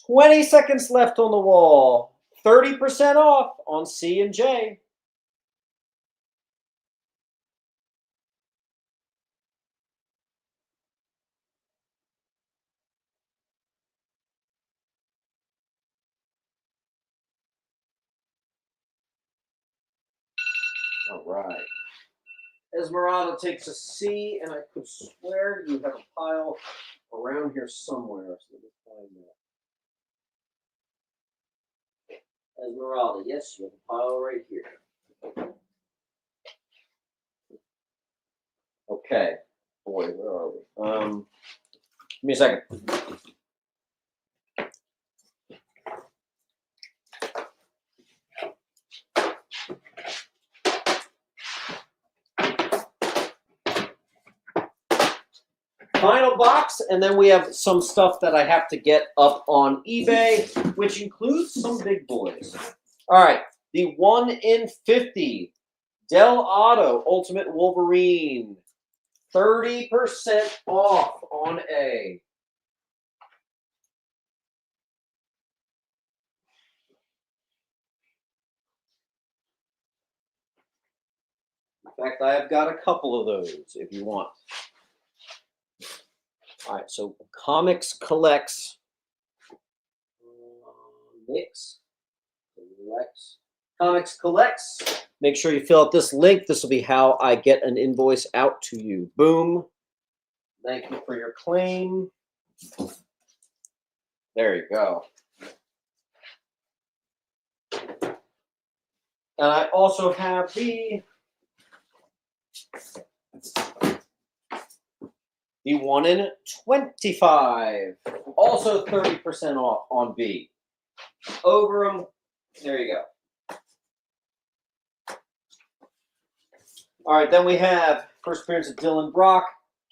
20 seconds left on the wall. 30% off on C and J. All right. Esmeralda takes a C, and I could swear you have a pile around here somewhere. So let me find that. Esmeralda, yes, you have a pile right here. Okay. Boy, where are we? Give me a second. Final box, and then we have some stuff that I have to get up on eBay, which includes some big boys. All right, the 1 in 50 Del Auto Ultimate Wolverine, 30% off on A. In fact, I have got a couple of those if you want. All right, so Comics collects. Mix collects Comics Collects. Make sure you fill out this link. This will be how I get an invoice out to you. Boom. Thank you for your claim. There you go. And I also have the 1 in 25. Also 30% off on B. Over them. There you go. All right, then we have first appearance of Dylan Brock,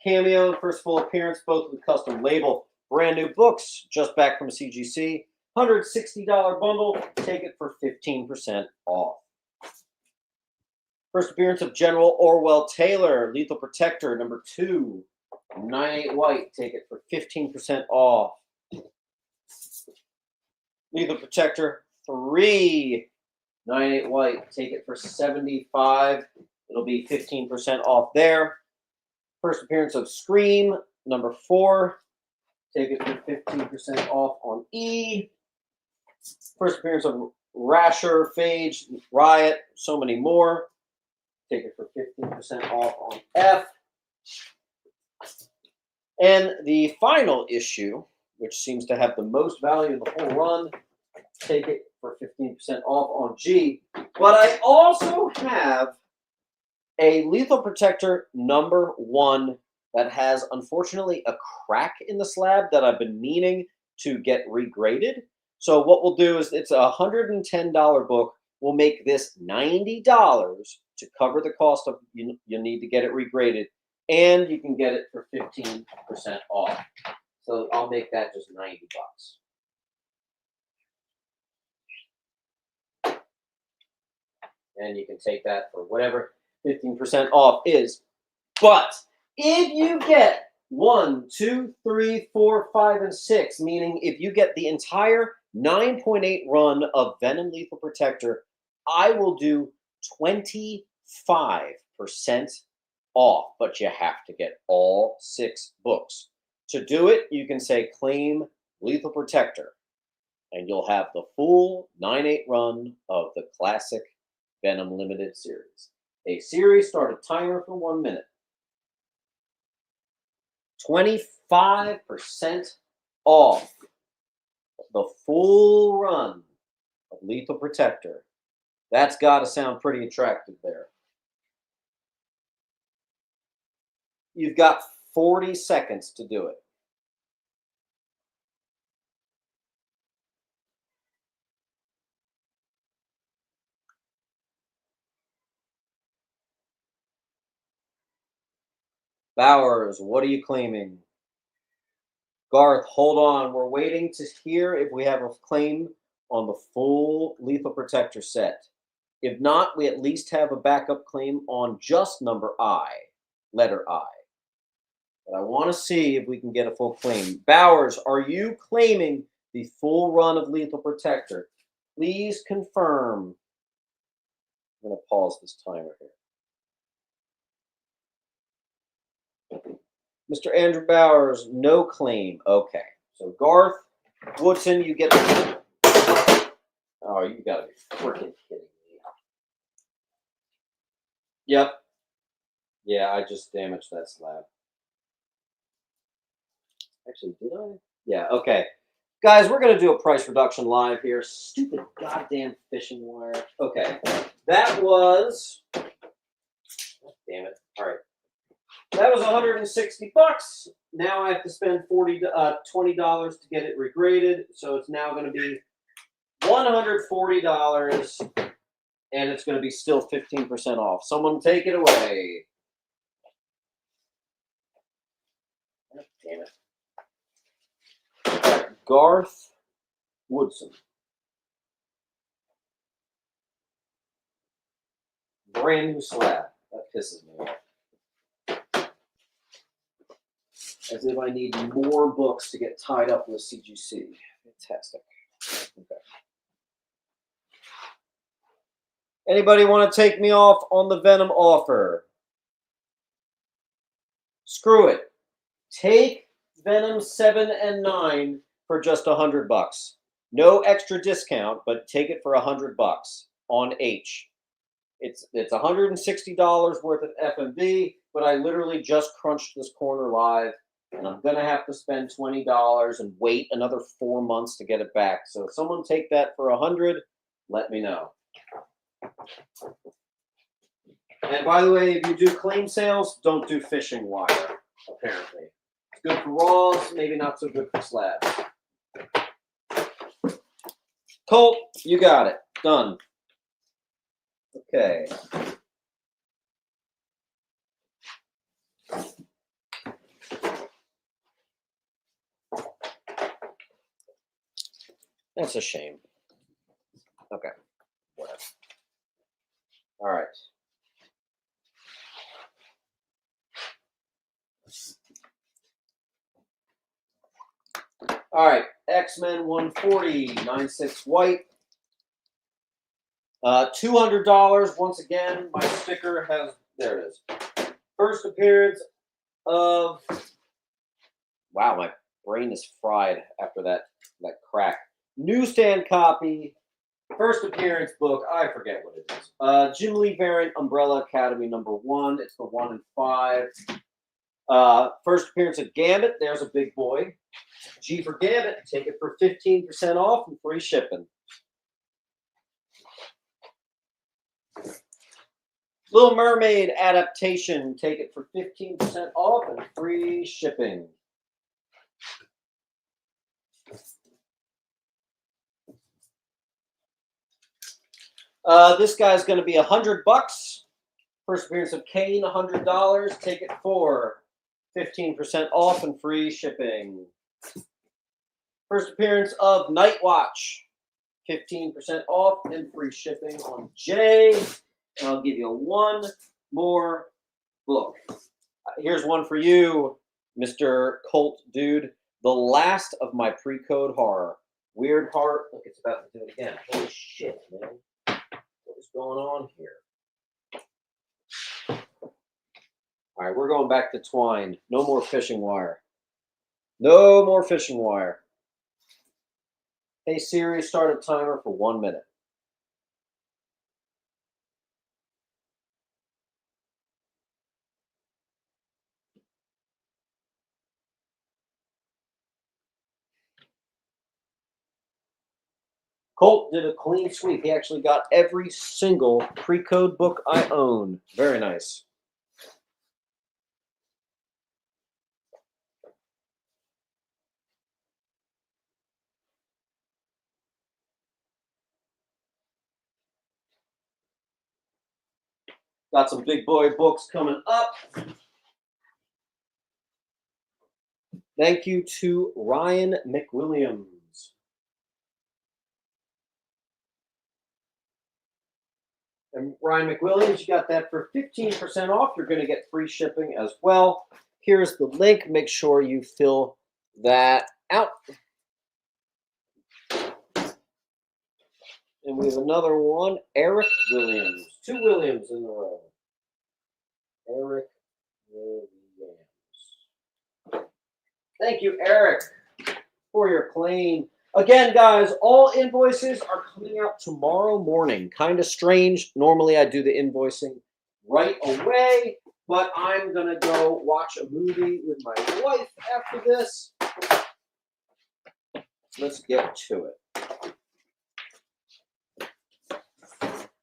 cameo, first full appearance, both with custom label. Brand new books, just back from CGC. $160 bundle, take it for 15% off. First appearance of General Orwell Taylor, Lethal Protector, number 2, 98 white, take it for 15% off. Lethal Protector 3, 98 white, take it for 75. It'll be 15% off there. First appearance of Scream, number 4, take it for 15% off on E. First appearance of Rasher, Phage, Riot, so many more. Take it for 15% off on F. And the final issue, which seems to have the most value in the whole run, take it for 15% off on G. But I also have a Lethal Protector number 1 that has, unfortunately, a crack in the slab that I've been meaning to get regraded. So what we'll do is it's a $110 book. We'll make this $90 to cover the cost of you need to get it regraded, and you can get it for 15% off. So I'll make that just $90. And you can take that for whatever 15% off is. But if you get 1, 2, 3, 4, 5, and 6, meaning if you get the entire 9.8 run of Venom Lethal Protector, I will do 25% off, but you have to get all 6 books. To do it, you can say claim Lethal Protector, and you'll have the full 9.8 run of the classic Venom Limited series. A series, start a timer for 1 minute. 25% off the full run of Lethal Protector. That's got to sound pretty attractive there. You've got 40 seconds to do it. Bowers, what are you claiming? Garth, hold on. We're waiting to hear if we have a claim on the full Lethal Protector set. If not, we at least have a backup claim on just number I, letter I. But I want to see if we can get a full claim. Bowers, are you claiming the full run of Lethal Protector? Please confirm. I'm going to pause this timer here. Mr. Andrew Bowers, no claim. Okay. So Garth Woodson, you get the... Oh, you got to be freaking kidding me. Yep. Yeah, I just damaged that slab. Actually, did I? Yeah, okay. Guys, we're going to do a price reduction live here. Stupid goddamn fishing wire. Okay. That was... Damn it. All right. That was $160. Now I have to spend $20 to get it regraded. So it's now going to be $140, and it's going to be still 15% off. Someone take it away. Oh, damn it. Right, Garth Woodson. Brand new slab. That pisses me off. As if I need more books to get tied up with CGC. Fantastic. Okay. Anybody want to take me off on the Venom offer? Screw it. Take Venom 7 and 9 for just $100. No extra discount, but take it for $100. on H. It's $160 worth of FMV, but I literally just crunched this corner live, and I'm gonna have to spend $20 and wait another 4 months to get it back. So if someone take that for $100, let me know. And by the way, if you do claim sales, don't do fishing wire, apparently. It's good for raws, maybe not so good for slabs. Colt, you got it. Done. Okay. That's a shame. Okay. Whatever. All right. All right. X-Men 140, 9.6 white. $200. Once again, my sticker has, there it is. First appearance of, wow, my brain is fried after that crack. Newsstand copy, first appearance book, I forget what it is. Jim Lee variant, Umbrella Academy #1. It's the 1 in 5. First appearance of Gambit, there's a big boy. G for Gambit, take it for 15% off and free shipping. Little Mermaid adaptation, take it for 15% off and free shipping. This guy's going to be $100. First appearance of Kane, $100. Take it for 15% off and free shipping. First appearance of Night Watch, 15% off and free shipping on J. And I'll give you one more book. Here's one for you, Mr. Colt Dude. The last of my pre-code horror. Weird Heart. Look, it's about to do it again. Holy shit, man. What is going on here? All right, we're going back to twine. No more fishing wire. No more fishing wire. Hey Siri, start a timer for 1 minute. Colt did a clean sweep. He actually got every single pre-code book I own. Very nice. Got some big boy books coming up. Thank you to Ryan McWilliams. And Ryan McWilliams, you got that for 15% off. You're going to get free shipping as well. Here's the link. Make sure you fill that out. And we have another one, Eric Williams. 2 Williams in a row. Eric Williams. Thank you, Eric, for your claim. Again, guys, all invoices are coming out tomorrow morning. Kind of strange. Normally, I do the invoicing right away, but I'm going to go watch a movie with my wife after this. Let's get to it.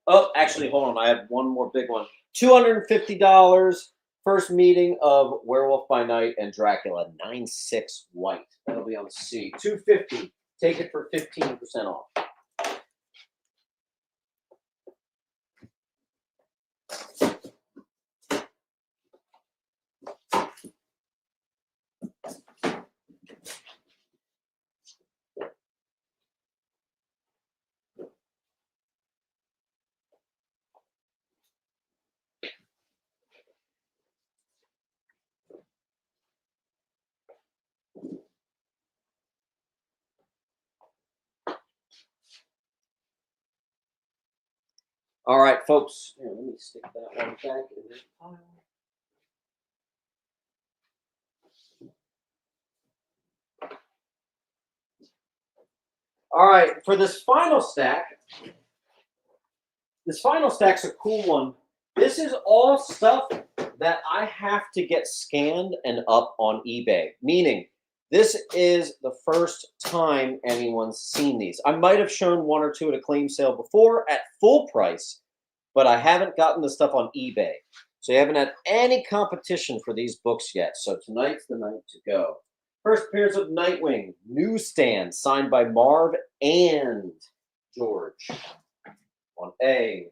Oh, actually, hold on. I have one more big one. $250. First meeting of Werewolf by Night and Dracula. 9.6 white. That'll be on C. $250. Take it for 15% off. All right, folks. Here, let me stick that one back in this pile. All right, for this final stack, This final stack's a cool one. This is all stuff that I have to get scanned and up on eBay, meaning this is the first time anyone's seen these. I might have shown one or two at a claim sale before at full price, but I haven't gotten the stuff on eBay. So you haven't had any competition for these books yet. So tonight's the night to go. First appearance of Nightwing, Newsstand, signed by Marv and George on A.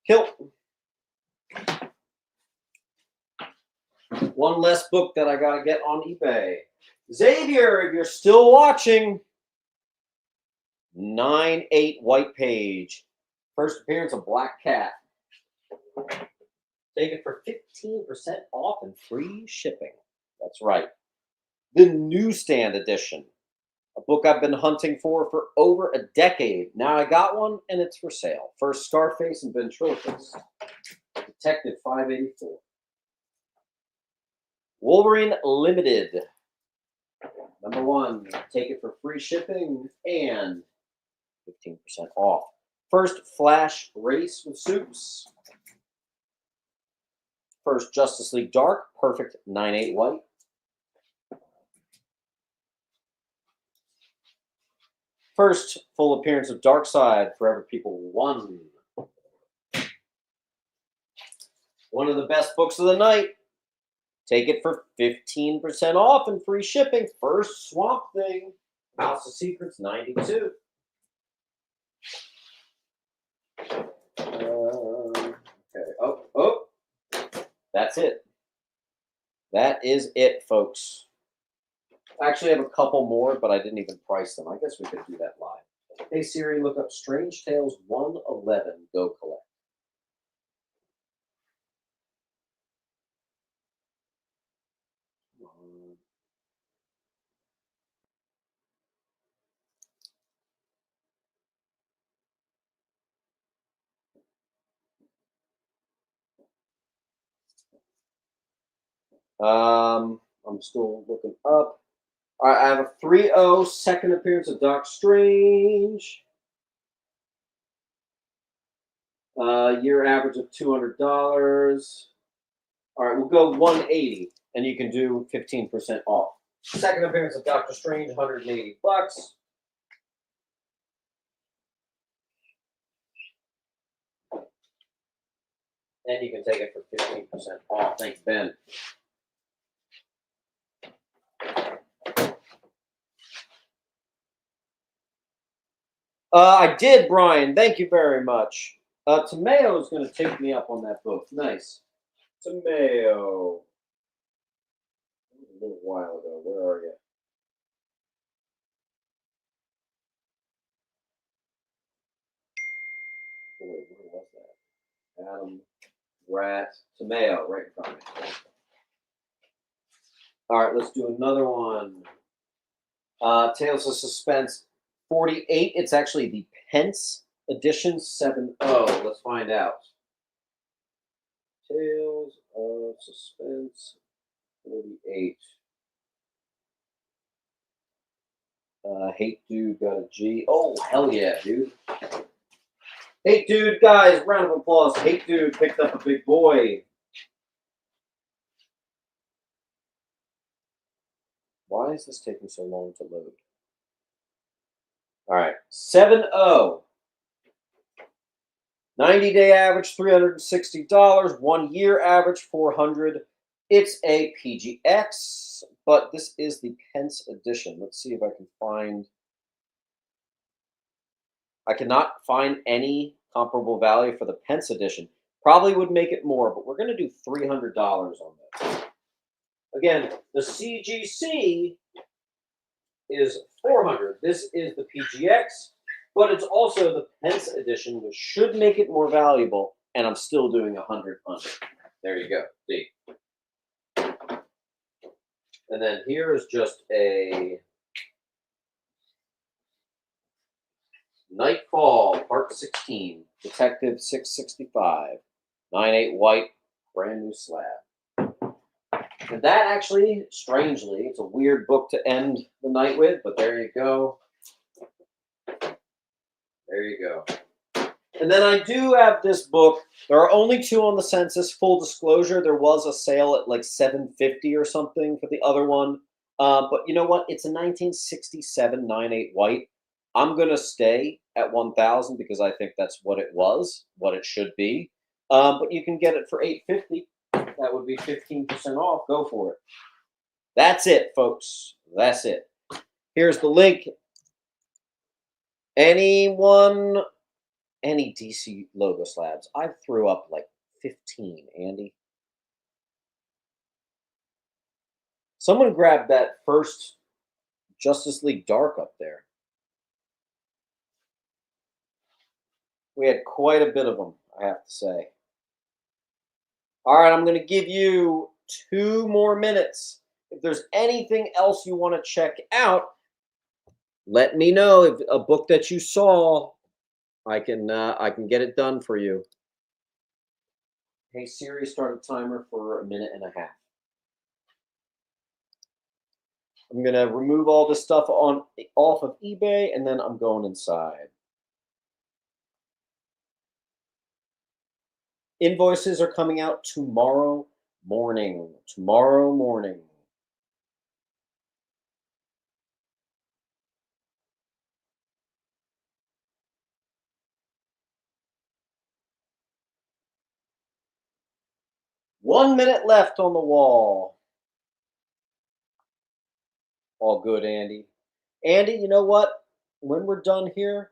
Kilt. One less book that I got to get on eBay. Xavier, if you're still watching, 9/8 white page. First appearance of Black Cat. Take it for 15% off and free shipping. That's right. The Newsstand edition. A book I've been hunting for over a decade. Now I got one and it's for sale. First Scarface and Ventriloquist. Detective 584. Wolverine Limited. Number 1. Take it for free shipping and 15% off. First Flash Race with Soups. First Justice League Dark. Perfect 9/8 white. First full appearance of Darkseid, Forever People 1. One of the best books of the night. Take it for 15% off and free shipping. First Swamp Thing, House of Secrets 92. Okay. Oh. That's it. That is it, folks. I actually have a couple more, but I didn't even price them. I guess we could do that live. Hey Siri, look up Strange Tales 111. Go collect. I'm still looking up. All right, I have a 3/0 second appearance of Doc Strange. Year average of $200. All right, we'll go 180, and you can do 15% off. Second appearance of Doctor Strange, $180. And you can take it for 15% off. Thanks, Ben. I did, Brian. Thank you very much. Tomeo is going to take me up on that book. Nice. Tomeo. A little while ago. Where are you? Wait, where was that? Adam, Rat, Tomeo, right in front of me. All right, let's do another one. Tales of Suspense 48. It's actually the Pence edition 7/0. Let's find out. Tales of Suspense 48. Hate Dude got a G. Oh, hell yeah, dude. Hate Dude, guys, round of applause. Hate Dude picked up a big boy. Why is this taking so long to load? All right, 7/0. 90-day average, $360. 1 year average, $400. It's a PGX, but this is the Pence edition. Let's see if I can find. I cannot find any comparable value for the Pence edition. Probably would make it more, but we're going to do $300 on this. Again, the CGC is $400. This is the PGX, but it's also the Pence edition, which should make it more valuable, and I'm still doing 100 under. There you go. See. And then here is just a Nightfall, Part 16, Detective 665, 9/8 white, brand new slab. And that actually, strangely, it's a weird book to end the night with, but there you go. There you go. And then I do have this book. There are only 2 on the census. Full disclosure, there was a sale at like $7.50 or something for the other one. But you know what? It's a 1967 9/8 white. I'm gonna stay at 1,000 because I think that's what it was, what it should be. But you can get it for $8.50. That would be 15% off. Go for it. That's it, folks. That's it. Here's the link. Anyone, any DC logo slabs? I threw up like 15, Andy. Someone grabbed that first Justice League Dark up there. We had quite a bit of them, I have to say. All right, I'm going to give you 2 more minutes. If there's anything else you want to check out, let me know. If a book that you saw, I can get it done for you. Hey Siri, start a timer for 1.5 minutes. I'm gonna remove all this stuff off of eBay, and then I'm going inside. Invoices are coming out tomorrow morning. Tomorrow morning. One minute left on the wall. All good, Andy. Andy, you know what? When we're done here,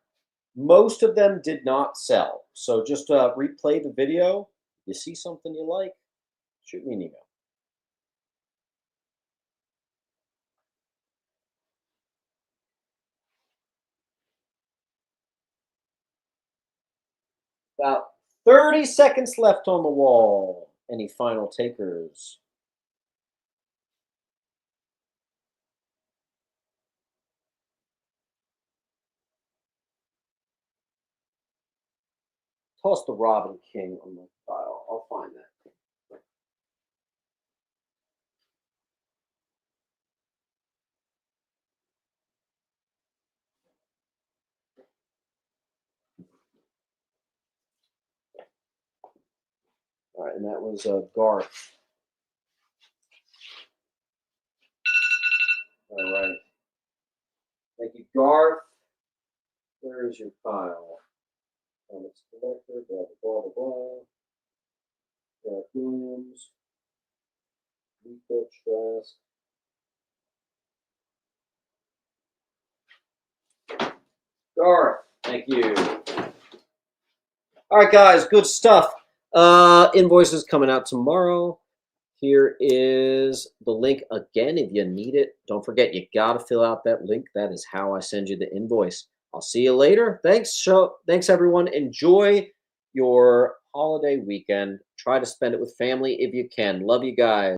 most of them did not sell. So just replay the video. You see something you like, shoot me an email. About 30 seconds left on the wall. Any final takers? Toss the Robin King on my file. I'll find that. All right, and that was Garth. All right. Thank you, Garth. Where is your file? Comics collector, blah, blah, blah, blah, blah. Williams. Rico Trask. Garth, thank you. All right, guys, good stuff. Invoices coming out tomorrow. Here is the link again if you need it. Don't forget, you got to fill out that link. That is how I send you the invoice. I'll see you later. Thanks, everyone. Enjoy your holiday weekend. Try to spend it with family if you can. Love you guys.